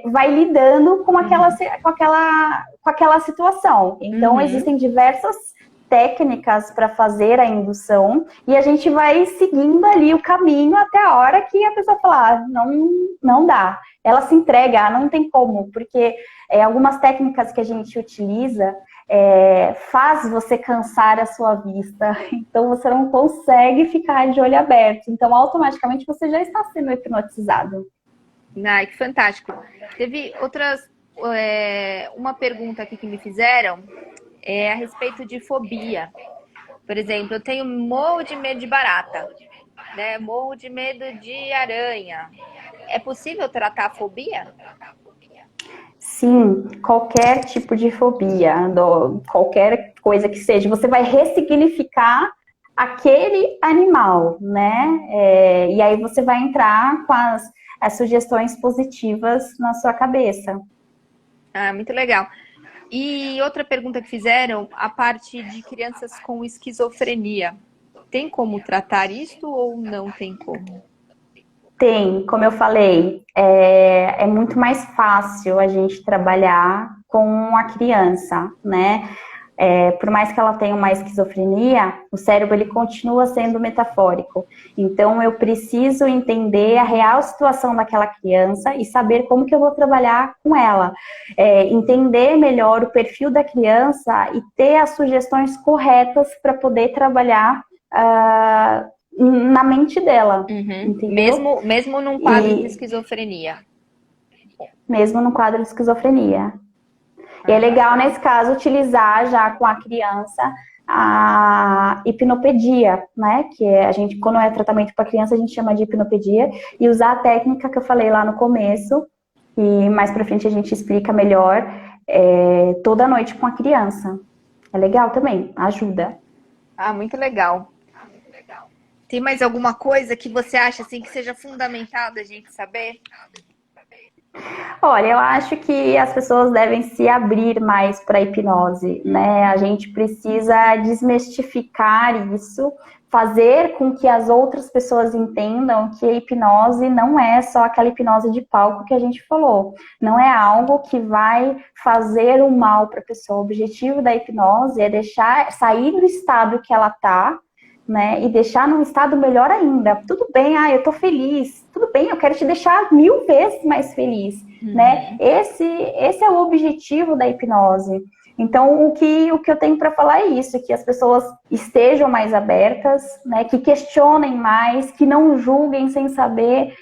vai lidando com aquela situação. Então, existem diversas técnicas para fazer a indução e a gente vai seguindo ali o caminho até a hora que a pessoa fala, não dá. Ela se entrega, não tem como, porque algumas técnicas que a gente utiliza faz você cansar a sua vista, então você não consegue ficar de olho aberto, então automaticamente você já está sendo hipnotizado.
Ai, que fantástico. Teve uma pergunta aqui que me fizeram a respeito de fobia. Por exemplo, eu tenho morro de medo de barata, né? Morro de medo de aranha. É possível tratar a fobia?
Sim, qualquer tipo de fobia, qualquer coisa que seja, você vai ressignificar aquele animal, né? E aí você vai entrar com as sugestões positivas na sua cabeça.
Ah, muito legal. E outra pergunta que fizeram, a parte de crianças com esquizofrenia. Tem como tratar isso ou não tem como?
Tem, como eu falei, é muito mais fácil a gente trabalhar com a criança, né? Por mais que ela tenha uma esquizofrenia, o cérebro ele continua sendo metafórico. Então eu preciso entender a real situação daquela criança e saber como que eu vou trabalhar com ela. Entender melhor o perfil da criança e ter as sugestões corretas para poder trabalhar na mente dela, entendeu?
Mesmo num quadro de esquizofrenia.
Mesmo no quadro de esquizofrenia. E é legal, nesse caso, utilizar já com a criança a hipnopedia, né? Que a gente, quando é tratamento para criança, a gente chama de hipnopedia, e usar a técnica que eu falei lá no começo, e mais pra frente a gente explica melhor, toda noite com a criança. É legal também, ajuda.
Ah, muito legal. Tem mais alguma coisa que você acha assim que seja fundamental da gente saber?
Olha, eu acho que as pessoas devem se abrir mais para a hipnose, né? A gente precisa desmistificar isso, fazer com que as outras pessoas entendam que a hipnose não é só aquela hipnose de palco que a gente falou. Não é algo que vai fazer o mal para a pessoa. O objetivo da hipnose é deixar sair do estado que ela está, né, e deixar num estado melhor ainda. Tudo bem, eu tô feliz. Tudo bem, eu quero te deixar 1000 vezes mais feliz, né? Esse é o objetivo da hipnose. Então, o que eu tenho para falar é isso, que as pessoas estejam mais abertas, né, que questionem mais, que não julguem sem saber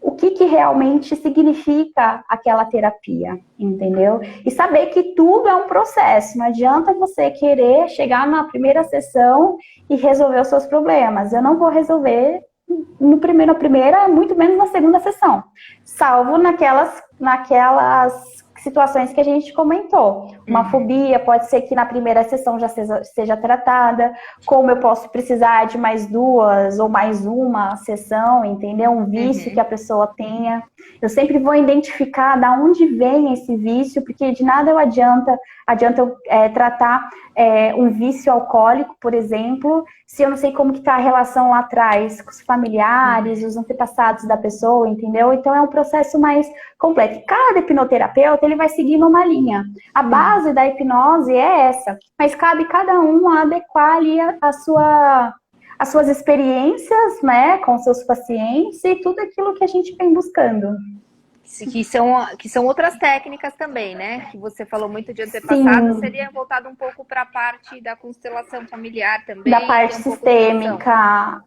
o que realmente significa aquela terapia, entendeu? E saber que tudo é um processo, não adianta você querer chegar na primeira sessão e resolver os seus problemas. Eu não vou resolver na primeira, muito menos na segunda sessão, salvo naquelas situações que a gente comentou. Uma fobia pode ser que na primeira sessão já seja tratada, como eu posso precisar de mais 2 ou mais uma sessão, entendeu? Um vício que a pessoa tenha. Eu sempre vou identificar de onde vem esse vício, porque de nada adianta eu tratar um vício alcoólico, por exemplo, se eu não sei como que está a relação lá atrás, com os familiares, os antepassados da pessoa, entendeu? Então é um processo mais completo. Cada hipnoterapeuta, ele vai seguindo uma linha. A base da hipnose é essa, mas cabe cada um adequar ali as suas experiências, né, com seus pacientes e tudo aquilo que a gente vem buscando.
Que são outras técnicas também, né? Que você falou muito de antepassado, seria voltado um pouco para a parte da constelação familiar também.
Da parte sistêmica,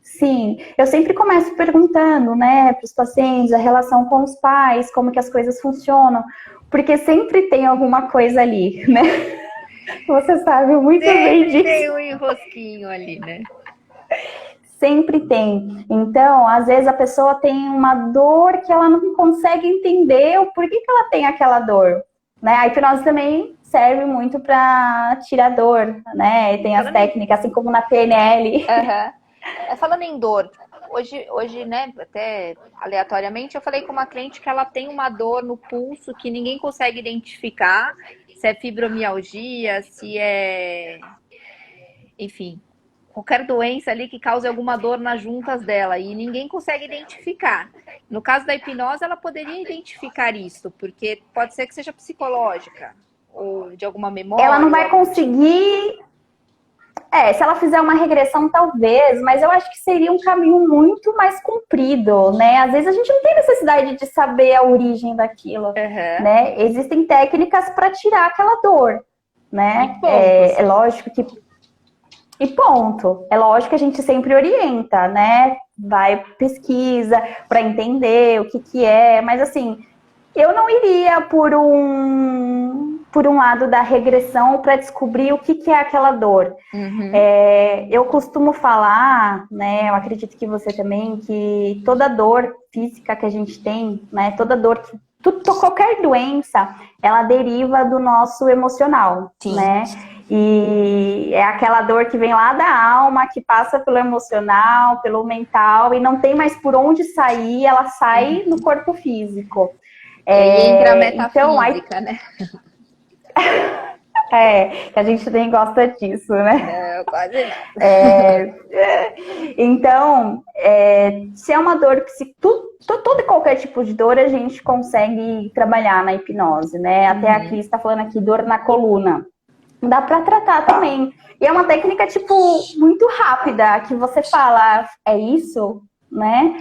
sim. Eu sempre começo perguntando, né, para os pacientes, a relação com os pais, como que as coisas funcionam, porque sempre tem alguma coisa ali, né? Você sabe muito bem disso.
Tem um enrosquinho ali, né?
Sempre tem. Então, às vezes a pessoa tem uma dor que ela não consegue entender o porquê que ela tem aquela dor. Né? A hipnose também serve muito para tirar dor, né? E tem as técnicas, assim como na PNL.
Falando em dor, hoje, né, até aleatoriamente, eu falei com uma cliente que ela tem uma dor no pulso que ninguém consegue identificar se é fibromialgia, se é, enfim, qualquer doença ali que cause alguma dor nas juntas dela e ninguém consegue identificar. No caso da hipnose, ela poderia identificar isso, porque pode ser que seja psicológica ou de alguma memória.
Ela não
ou
vai
algum tipo.
conseguir. Se ela fizer uma regressão, talvez, mas eu acho que seria um caminho muito mais comprido, né? Às vezes a gente não tem necessidade de saber a origem daquilo, né? Existem técnicas para tirar aquela dor, né?
E ponto,
É lógico que... E ponto. É lógico que a gente sempre orienta, né? Vai pesquisa para entender o que que é, mas assim, eu não iria por um lado da regressão para descobrir o que que é aquela dor. Eu costumo falar, né? Eu acredito que você também, que toda dor física que a gente tem, né? Toda dor, qualquer doença, ela deriva do nosso emocional,
Sim.
né? E é aquela dor que vem lá da alma, que passa pelo emocional, pelo mental, e não tem mais por onde sair, ela sai no corpo físico.
E entra a metafísica,
então,
né?
Que a gente nem gosta disso, né?
Não, quase não.
Então, se é uma dor todo e qualquer tipo de dor a gente consegue trabalhar na hipnose, né? Até a Cris está falando aqui, dor na coluna. Dá para tratar também. E é uma técnica, tipo, muito rápida, que você fala, é isso, né?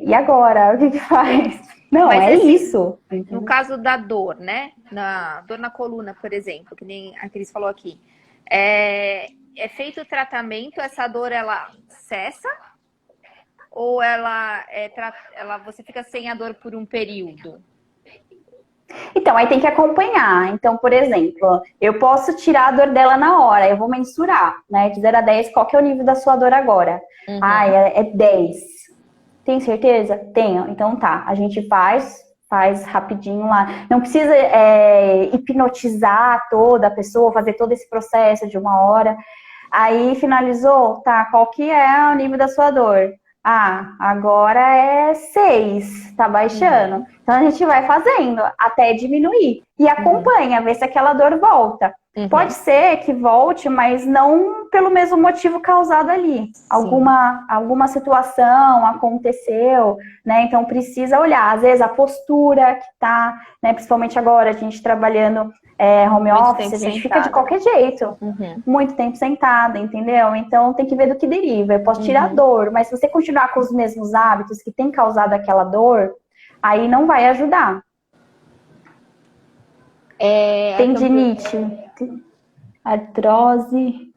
E agora, o que faz? Não,
mas,
é
assim,
isso.
No caso da dor, né? Dor na coluna, por exemplo, que nem a Cris falou aqui. É feito o tratamento, essa dor, ela cessa? Ou você fica sem a dor por um período?
Então, aí tem que acompanhar. Então, por exemplo, eu posso tirar a dor dela na hora, eu vou mensurar, né? De 0 a 10, qual que é o nível da sua dor agora? É 10. Tem certeza? Tenho. Então tá, a gente faz rapidinho lá. Não precisa hipnotizar toda a pessoa, fazer todo esse processo de 1 hora. Aí finalizou, tá, qual que é o nível da sua dor? Agora é 6, tá baixando. Então a gente vai fazendo até diminuir. E acompanha, vê se aquela dor volta. Pode ser que volte, mas não pelo mesmo motivo causado ali. Alguma situação aconteceu, né? Então precisa olhar. Às vezes a postura que tá, né? Principalmente agora, a gente trabalhando home office, a gente fica de qualquer jeito. Muito tempo sentada, entendeu? Então tem que ver do que deriva. Eu posso tirar a dor, mas se você continuar com os mesmos hábitos que tem causado aquela dor, aí não vai ajudar. Tendinite, artrose.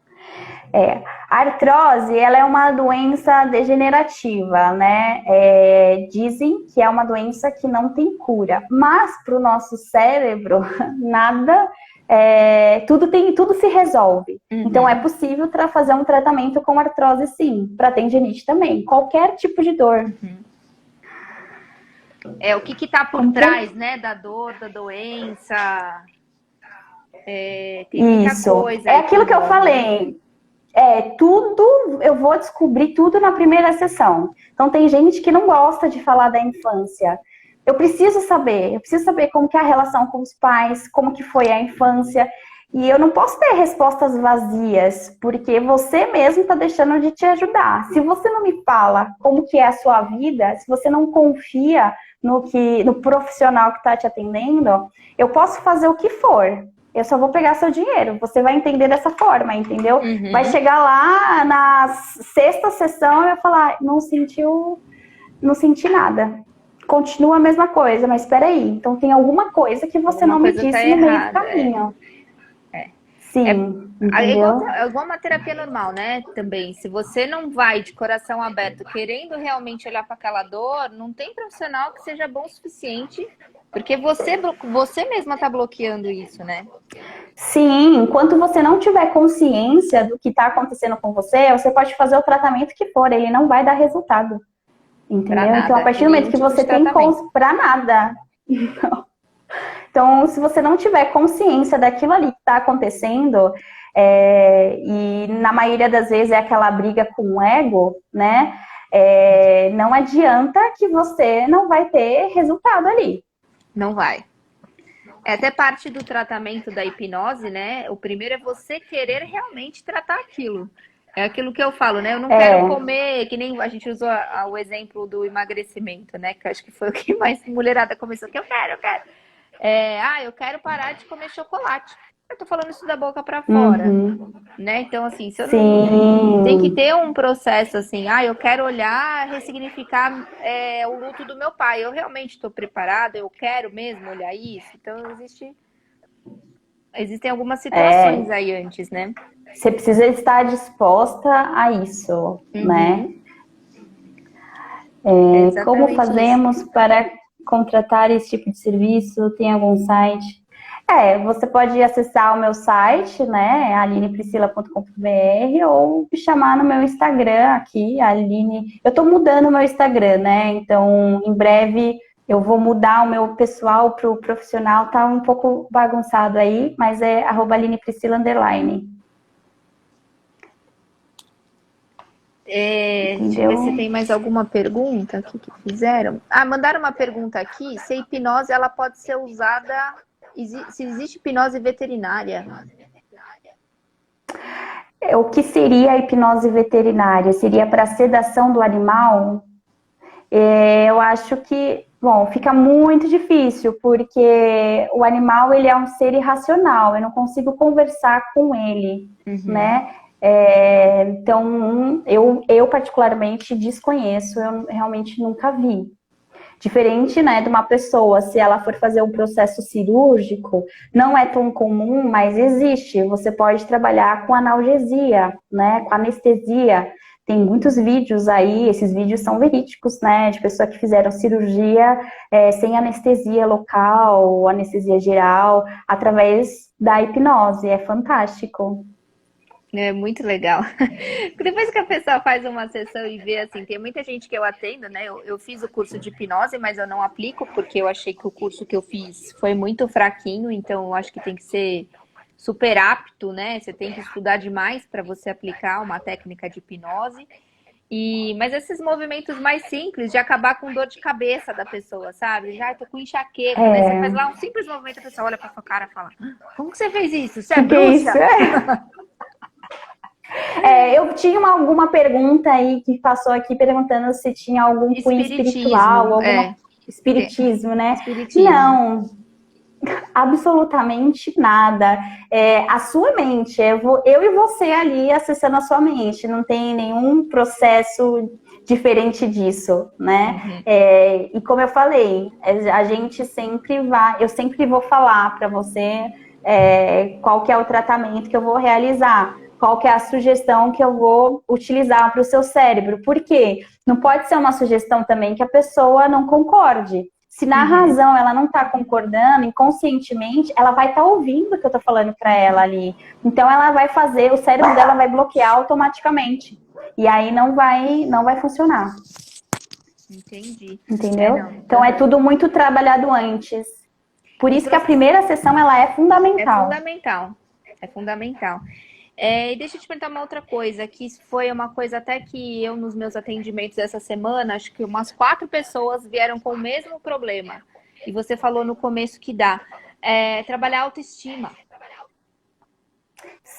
A artrose, ela é uma doença degenerativa, né? Dizem que é uma doença que não tem cura, mas para o nosso cérebro, nada, tudo se resolve. Então é possível fazer um tratamento com artrose, sim, para tendinite também, qualquer tipo de dor.
O que está por trás, né, da dor, da doença. Tem muita coisa.
É aquilo que eu falei. Tudo, eu vou descobrir tudo na primeira sessão. Então tem gente que não gosta de falar da infância. Eu preciso saber como que é a relação com os pais, como que foi a infância. E eu não posso ter respostas vazias, porque você mesmo está deixando de te ajudar. Se você não me fala como que é a sua vida, se você não confia no profissional que está te atendendo, eu posso fazer o que for. Eu só vou pegar seu dinheiro. Você vai entender dessa forma, entendeu? Vai chegar lá na 6ª sessão e vai falar, não senti nada. Continua a mesma coisa, mas espera aí. Então tem alguma coisa que você não me disse no meio do caminho. Sim, entendeu?
É igual uma terapia normal, né? Também, se você não vai de coração aberto, querendo realmente olhar para aquela dor, não tem profissional que seja bom o suficiente, porque você mesma está bloqueando isso, né?
Sim, enquanto você não tiver consciência do que está acontecendo com você, você pode fazer o tratamento que for, ele não vai dar resultado. Entendeu? Então, a partir do momento que você tem para nada. Então, se você não tiver consciência daquilo ali que está acontecendo, e na maioria das vezes é aquela briga com o ego, né? Não adianta que você não vai ter resultado ali.
Não vai. É até parte do tratamento da hipnose, né? O primeiro é você querer realmente tratar aquilo. É aquilo que eu falo, né? Eu não quero comer, que nem a gente usou o exemplo do emagrecimento, né? Que eu acho que foi o que mais mulherada começou, que eu quero. Eu quero parar de comer chocolate. Eu tô falando isso da boca pra fora,
Uhum.
né? Então, assim, se eu não... Tem que
Sim.
ter um processo assim, eu quero olhar, ressignificar o luto do meu pai. Eu realmente estou preparada, eu quero mesmo olhar isso. Então, existem algumas situações
É,
aí antes, né?
você precisa estar disposta a isso, né?
Uhum. É
Como
exatamente isso.
fazemos para contratar esse tipo de serviço? Tem algum site? Você pode acessar o meu site, né, alinepriscila.com.br, ou me chamar no meu Instagram aqui, Aline. Eu estou mudando o meu Instagram, né? Então, em breve eu vou mudar o meu pessoal para o profissional. Tá um pouco bagunçado aí, mas é @alinepriscila_.
Deixa eu ver se
Entendeu?
tem mais alguma pergunta aqui que fizeram. Mandaram uma pergunta aqui, se a hipnose ela pode ser usada, se existe hipnose veterinária.
O que seria a hipnose veterinária? Seria para sedação do animal? Eu acho que, bom, fica muito difícil, porque o animal, ele é um ser irracional, eu não consigo conversar com ele,
Uhum.
né? Então, eu particularmente desconheço, eu realmente nunca vi. Diferente, né, de uma pessoa, se ela for fazer um processo cirúrgico, não é tão comum, mas existe. Você pode trabalhar com analgesia, né, com anestesia. Tem muitos vídeos aí, esses vídeos são verídicos, né, de pessoas que fizeram cirurgia sem anestesia local, anestesia geral, através da hipnose. É fantástico.
É muito legal. Depois que a pessoa faz uma sessão e vê assim, tem muita gente que eu atendo, né? Eu fiz o curso de hipnose, mas eu não aplico porque eu achei que o curso que eu fiz foi muito fraquinho, então eu acho que tem que ser super apto, né? Você tem que estudar demais para você aplicar uma técnica de hipnose. Mas esses movimentos mais simples de acabar com dor de cabeça da pessoa, sabe? Já tô com enxaqueca, né? Você faz lá um simples movimento, a pessoa olha pra sua cara e fala: Como que você fez isso? Você é
Que é isso?
bruxa?
Eu tinha alguma pergunta aí que passou aqui perguntando se tinha algum cunho espiritual,
Espiritismo,
alguma espiritismo, né?
espiritismo.
Não, absolutamente nada. A sua mente, eu e você ali acessando a sua mente, não tem nenhum processo diferente disso, né?
Uhum.
E como eu falei, a gente sempre vai, eu sempre vou falar para você qual que é o tratamento que eu vou realizar, qual que é a sugestão que eu vou utilizar para o seu cérebro. Por quê? Não pode ser uma sugestão também que a pessoa não concorde. Se na
Uhum.
razão ela não está concordando, inconscientemente, ela vai estar ouvindo o que eu estou falando para ela ali. Então ela vai fazer, o cérebro dela vai bloquear automaticamente. E aí não vai funcionar.
Entendi.
Entendeu?
Não.
Então é
Uhum.
tudo muito trabalhado antes. Por
E
isso que a primeira sessão ela é
é
fundamental.
fundamental. É fundamental. E deixa eu te perguntar uma outra coisa, que foi uma coisa até que eu, nos meus atendimentos essa semana, acho que umas 4 pessoas vieram com o mesmo problema. E você falou no começo que dá. Trabalhar a autoestima.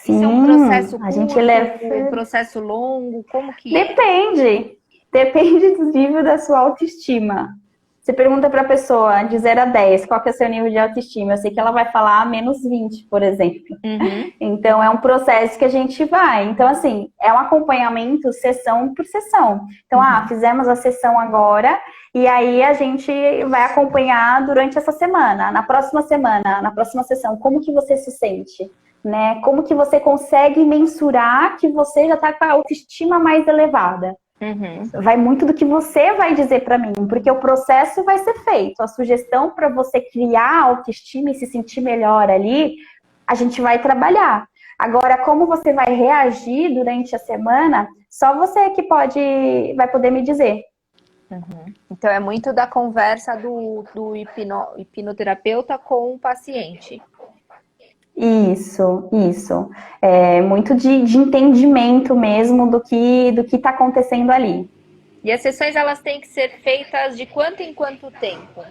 Isso é um
Sim,
processo
a gente
curto,
leva.
um processo longo? Como que é?
Depende. Depende do nível da sua autoestima. Você pergunta para a pessoa de 0 a 10, qual que é o seu nível de autoestima? Eu sei que ela vai falar -20, por exemplo.
Uhum.
Então, é um processo que a gente vai. Então, assim, é um acompanhamento sessão por sessão. Então,
Uhum.
fizemos a sessão agora e aí a gente vai acompanhar durante essa semana. Na próxima semana, na próxima sessão, como que você se sente? Né? Como que você consegue mensurar que você já está com a autoestima mais elevada?
Uhum.
Vai muito do que você vai dizer para mim, porque o processo vai ser feito. A sugestão para você criar autoestima e se sentir melhor ali, a gente vai trabalhar. Agora, como você vai reagir durante a semana, só você que vai poder me dizer.
Uhum. Então é muito da conversa do hipnoterapeuta com o paciente.
Isso. É muito de entendimento mesmo do que está acontecendo ali.
E as sessões elas têm que ser feitas de quanto em quanto tempo?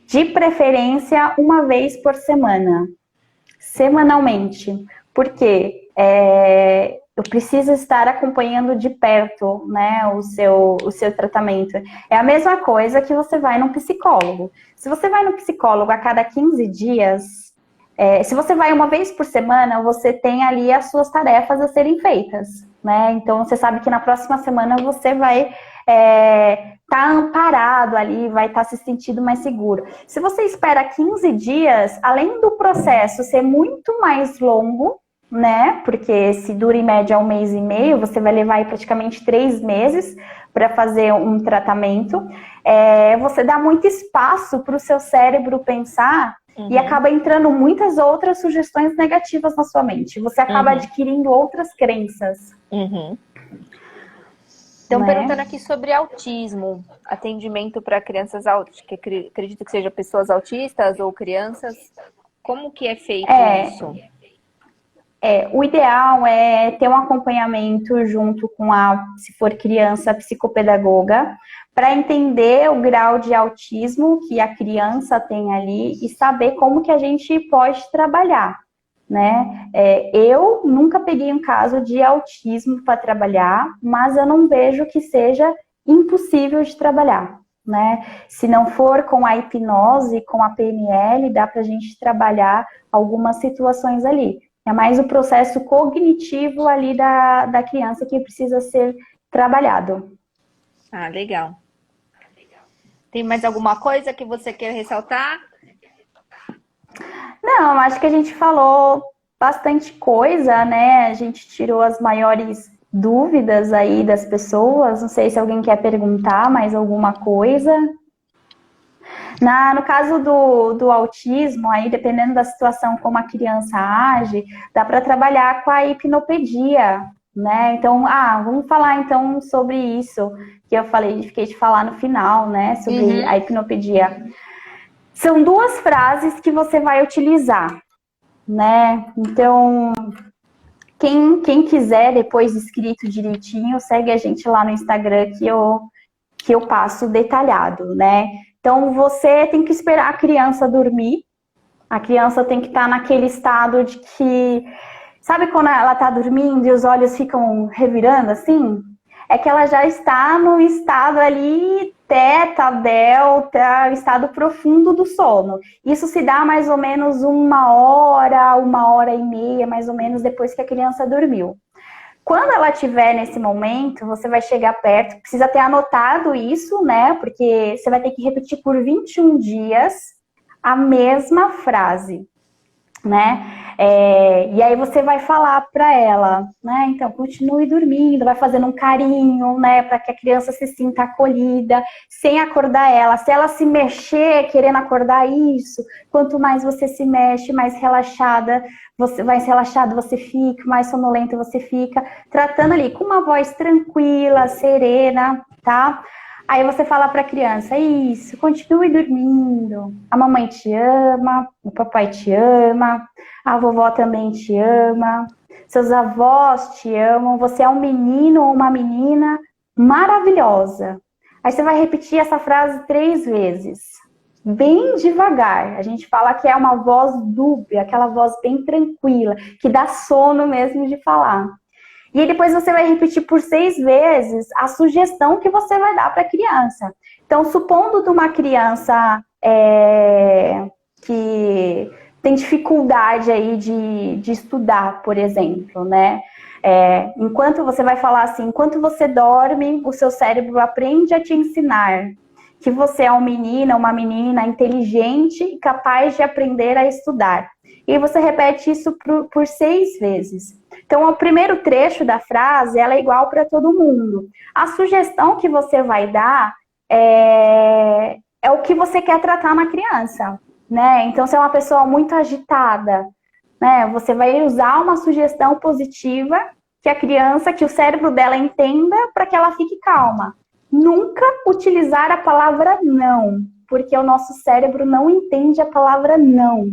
De preferência, uma vez por semana. Semanalmente. Por quê? eu preciso estar acompanhando de perto, né, o seu tratamento. É a mesma coisa que você vai num psicólogo. Se você vai no psicólogo a cada 15 dias, se você vai uma vez por semana, você tem ali as suas tarefas a serem feitas, né? Então, você sabe que na próxima semana você vai tá amparado ali, vai estar se sentindo mais seguro. Se você espera 15 dias, além do processo ser muito mais longo, né? Porque se dura em média 1 mês e meio, você vai levar aí praticamente 3 meses para fazer um tratamento. Você dá muito espaço para o seu cérebro pensar e acaba entrando muitas outras sugestões negativas na sua mente. Você acaba adquirindo outras crenças.
Estão perguntando aqui sobre autismo, atendimento para crianças autistas, que acredito que seja pessoas autistas ou crianças. Como que é feito isso?
O ideal é ter um acompanhamento junto com se for criança, a psicopedagoga, para entender o grau de autismo que a criança tem ali e saber como que a gente pode trabalhar, né? Eu nunca peguei um caso de autismo para trabalhar, mas eu não vejo que seja impossível de trabalhar, né? Se não for com a hipnose, com a PNL, dá para a gente trabalhar algumas situações ali. É mais o processo cognitivo ali da criança que precisa ser trabalhado.
Ah, legal. Tem mais alguma coisa que você quer ressaltar?
Não, acho que a gente falou bastante coisa, né? A gente tirou as maiores dúvidas aí das pessoas. Não sei se alguém quer perguntar mais alguma coisa. No caso do autismo, aí dependendo da situação como a criança age, dá para trabalhar com a hipnopedia, né? Então, vamos falar então sobre isso que eu fiquei de falar no final, né? Sobre a hipnopedia. São 2 frases que você vai utilizar, né? Então, quem quiser depois escrito direitinho, segue a gente lá no Instagram que eu passo detalhado, né? Então, você tem que esperar a criança dormir. A criança tem que estar naquele estado de que... Sabe quando ela está dormindo e os olhos ficam revirando assim? É que ela já está no estado ali, teta, delta, estado profundo do sono. Isso se dá mais ou menos 1 hora e meia, mais ou menos, depois que a criança dormiu. Quando ela estiver nesse momento, você vai chegar perto, precisa ter anotado isso, né? Porque você vai ter que repetir por 21 dias a mesma frase, né? E aí você vai falar para ela, né? Então, continue dormindo, vai fazendo um carinho, né? Para que a criança se sinta acolhida, sem acordar ela. Se ela se mexer, querendo acordar isso, quanto mais você se mexe, mais relaxada, mais relaxado você fica, mais sonolento você fica, tratando ali com uma voz tranquila, serena, tá? Aí você fala para a criança, isso, continue dormindo, a mamãe te ama, o papai te ama, a vovó também te ama, seus avós te amam, você é um menino ou uma menina maravilhosa. Aí você vai repetir essa frase 3 vezes, bem devagar. A gente fala que é uma voz dúbia, aquela voz bem tranquila, que dá sono mesmo de falar. E aí depois você vai repetir por 6 vezes a sugestão que você vai dar para a criança. Então, supondo de uma criança que tem dificuldade aí de estudar, por exemplo, né? Enquanto você vai falar assim, enquanto você dorme, o seu cérebro aprende a te ensinar que você é um menino, uma menina inteligente e capaz de aprender a estudar. E você repete isso por 6 vezes. Então, o primeiro trecho da frase, ela é igual para todo mundo. A sugestão que você vai dar é o que você quer tratar na criança, né? Então, se é uma pessoa muito agitada, né? Você vai usar uma sugestão positiva que o cérebro dela entenda para que ela fique calma. Nunca utilizar a palavra não, porque o nosso cérebro não entende a palavra não.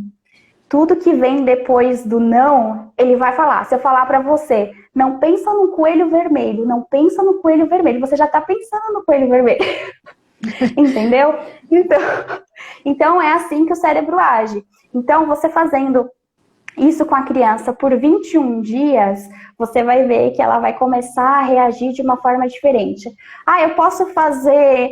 Tudo que vem depois do não, ele vai falar. Se eu falar para você, não pensa no coelho vermelho, não pensa no coelho vermelho, você já está pensando no coelho vermelho. Entendeu? Então é assim que o cérebro age. Então, você fazendo isso com a criança por 21 dias, você vai ver que ela vai começar a reagir de uma forma diferente. Ah, eu posso fazer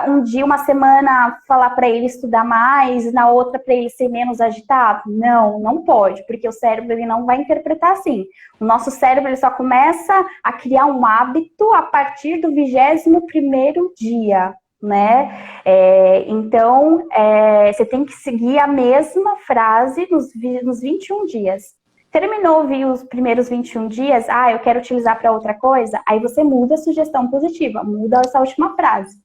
um dia, uma semana, falar para ele estudar mais, na outra para ele ser menos agitado? Não, não pode, porque o cérebro ele não vai interpretar assim. O nosso cérebro ele só começa a criar um hábito a partir do 21º dia. Né? Então, você tem que seguir a mesma frase nos 21 dias. Terminou os primeiros 21 dias, eu quero utilizar para outra coisa, aí você muda a sugestão positiva, muda essa última frase,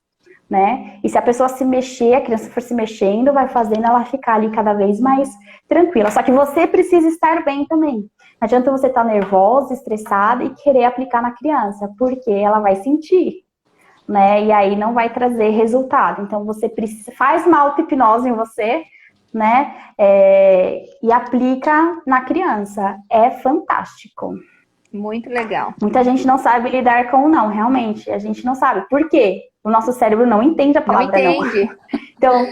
né? E se a pessoa se mexer, a criança for se mexendo, vai fazendo ela ficar ali cada vez mais tranquila. Só que você precisa estar bem também. Não adianta você estar nervosa, estressada e querer aplicar na criança, porque ela vai sentir. Né? E aí não vai trazer resultado. Então você faz uma auto-hipnose em você, né? E aplica na criança. É fantástico.
Muito legal.
Muita gente não sabe lidar com o não, realmente. A gente não sabe. Por quê? O nosso cérebro não entende a palavra não. Então,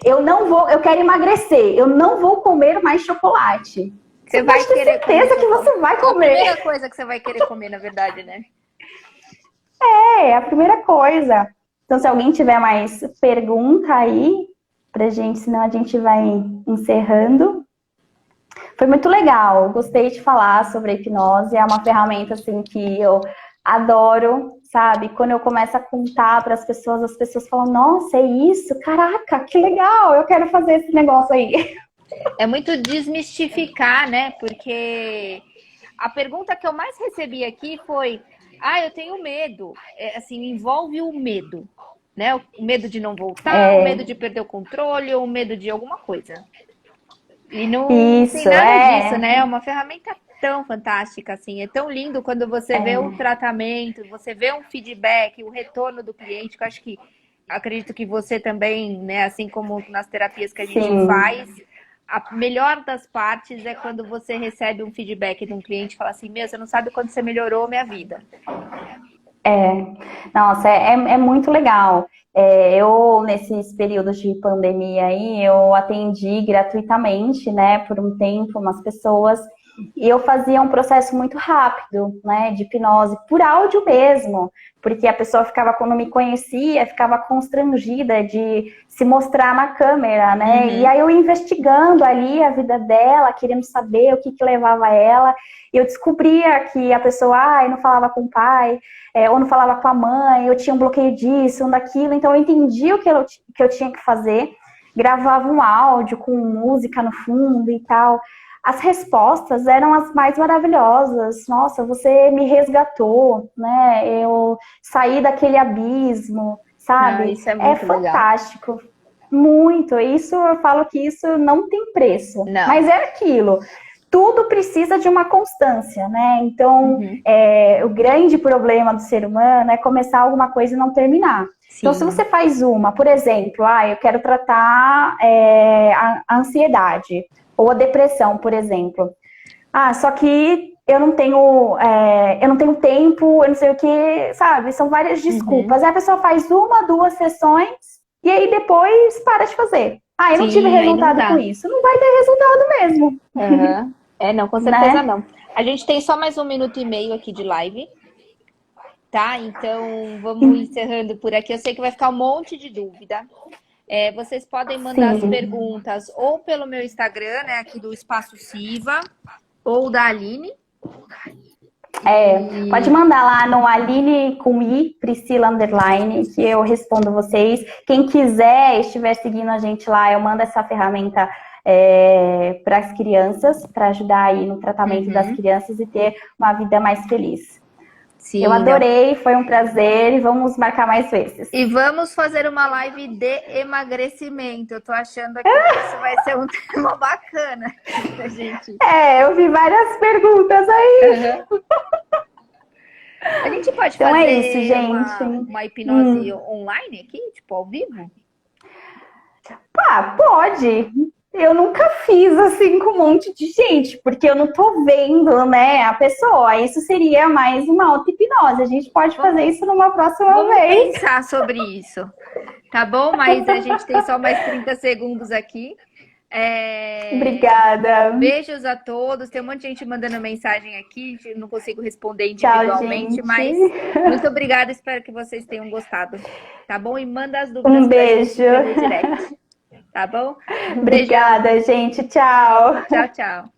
eu quero emagrecer, eu não vou comer mais chocolate. Você vai ter certeza que você vai comer.
É a primeira coisa que você vai querer comer, na verdade, né?
É a primeira coisa. Então, se alguém tiver mais pergunta aí pra gente, senão a gente vai encerrando. Foi muito legal, gostei de falar sobre a hipnose, é uma ferramenta assim que eu adoro, sabe? Quando eu começo a contar para as pessoas falam, nossa, é isso? Caraca, que legal, eu quero fazer esse negócio aí.
É muito desmistificar, né? Porque a pergunta que eu mais recebi aqui foi: eu tenho medo. Assim, envolve o medo, né? O medo de não voltar, o medo de perder o controle, ou o medo de alguma coisa. E não tem nada disso, né? É uma ferramenta tão fantástica, assim. É tão lindo quando você vê um tratamento, você vê um feedback, o retorno do cliente, que eu acredito que você também, né? Assim como nas terapias que a gente faz, a melhor das partes é quando você recebe um feedback de um cliente e fala assim, você não sabe quando você melhorou a minha vida.
Nossa, é muito legal. Eu, nesses períodos de pandemia aí, eu atendi gratuitamente, né, por um tempo, umas pessoas, e eu fazia um processo muito rápido, né, de hipnose, por áudio mesmo, porque a pessoa quando me conhecia, ficava constrangida de se mostrar na câmera, né, e aí eu investigando ali a vida dela, querendo saber o que levava ela, e eu descobria que a pessoa, não falava com o pai, ou não falava com a mãe, eu tinha um bloqueio disso, um daquilo, então eu entendi o que eu tinha que fazer, gravava um áudio com música no fundo e tal. As respostas eram as mais maravilhosas. Nossa, você me resgatou, né? Eu saí daquele abismo, sabe?
Isso é muito
fantástico. Legal. Muito. Isso, eu falo que isso não tem preço.
Não. Mas
é aquilo. Tudo precisa de uma constância, né? Então, o grande problema do ser humano é começar alguma coisa e não terminar. Sim. Então, se você faz por exemplo, eu quero tratar a ansiedade ou a depressão, por exemplo. Só que eu não tenho tempo, eu não sei o que, sabe? São várias desculpas. Aí a pessoa faz 1, 2 sessões e aí depois para de fazer. Eu não tive resultado com isso. Não vai ter resultado mesmo.
Não, com certeza não. A gente tem só mais 1 minuto e meio aqui de live. Tá? Então, vamos encerrando por aqui. Eu sei que vai ficar um monte de dúvida. Vocês podem mandar as perguntas ou pelo meu Instagram, né? Aqui do Espaço Siva, ou da Aline.
Pode mandar lá no Aline com Priscila _ que eu respondo vocês. Quem quiser, estiver seguindo a gente lá, eu mando essa ferramenta para as crianças, para ajudar aí no tratamento das crianças e ter uma vida mais feliz. Sim, eu adorei, foi um prazer e vamos marcar mais vezes.
E vamos fazer uma live de emagrecimento. Eu tô achando que isso vai ser um tema bacana pra gente.
Eu vi várias perguntas aí.
A gente pode fazer uma hipnose online aqui, tipo, ao vivo?
Pode. Eu nunca fiz assim com um monte de gente, porque eu não tô vendo, né, a pessoa. Isso seria mais uma auto-hipnose. A gente pode fazer isso numa próxima vez.
Vamos pensar sobre isso, tá bom? Mas a gente tem só mais 30 segundos aqui.
Obrigada.
Beijos a todos. Tem um monte de gente mandando mensagem aqui, não consigo responder
Tchau,
individualmente,
gente.
mas muito obrigada, espero que vocês tenham gostado, tá bom? E manda as dúvidas
Um
pra gente
beijo.
pelo direct, tá bom? Um
Obrigada,
beijão.
gente. Tchau.
Tchau, tchau.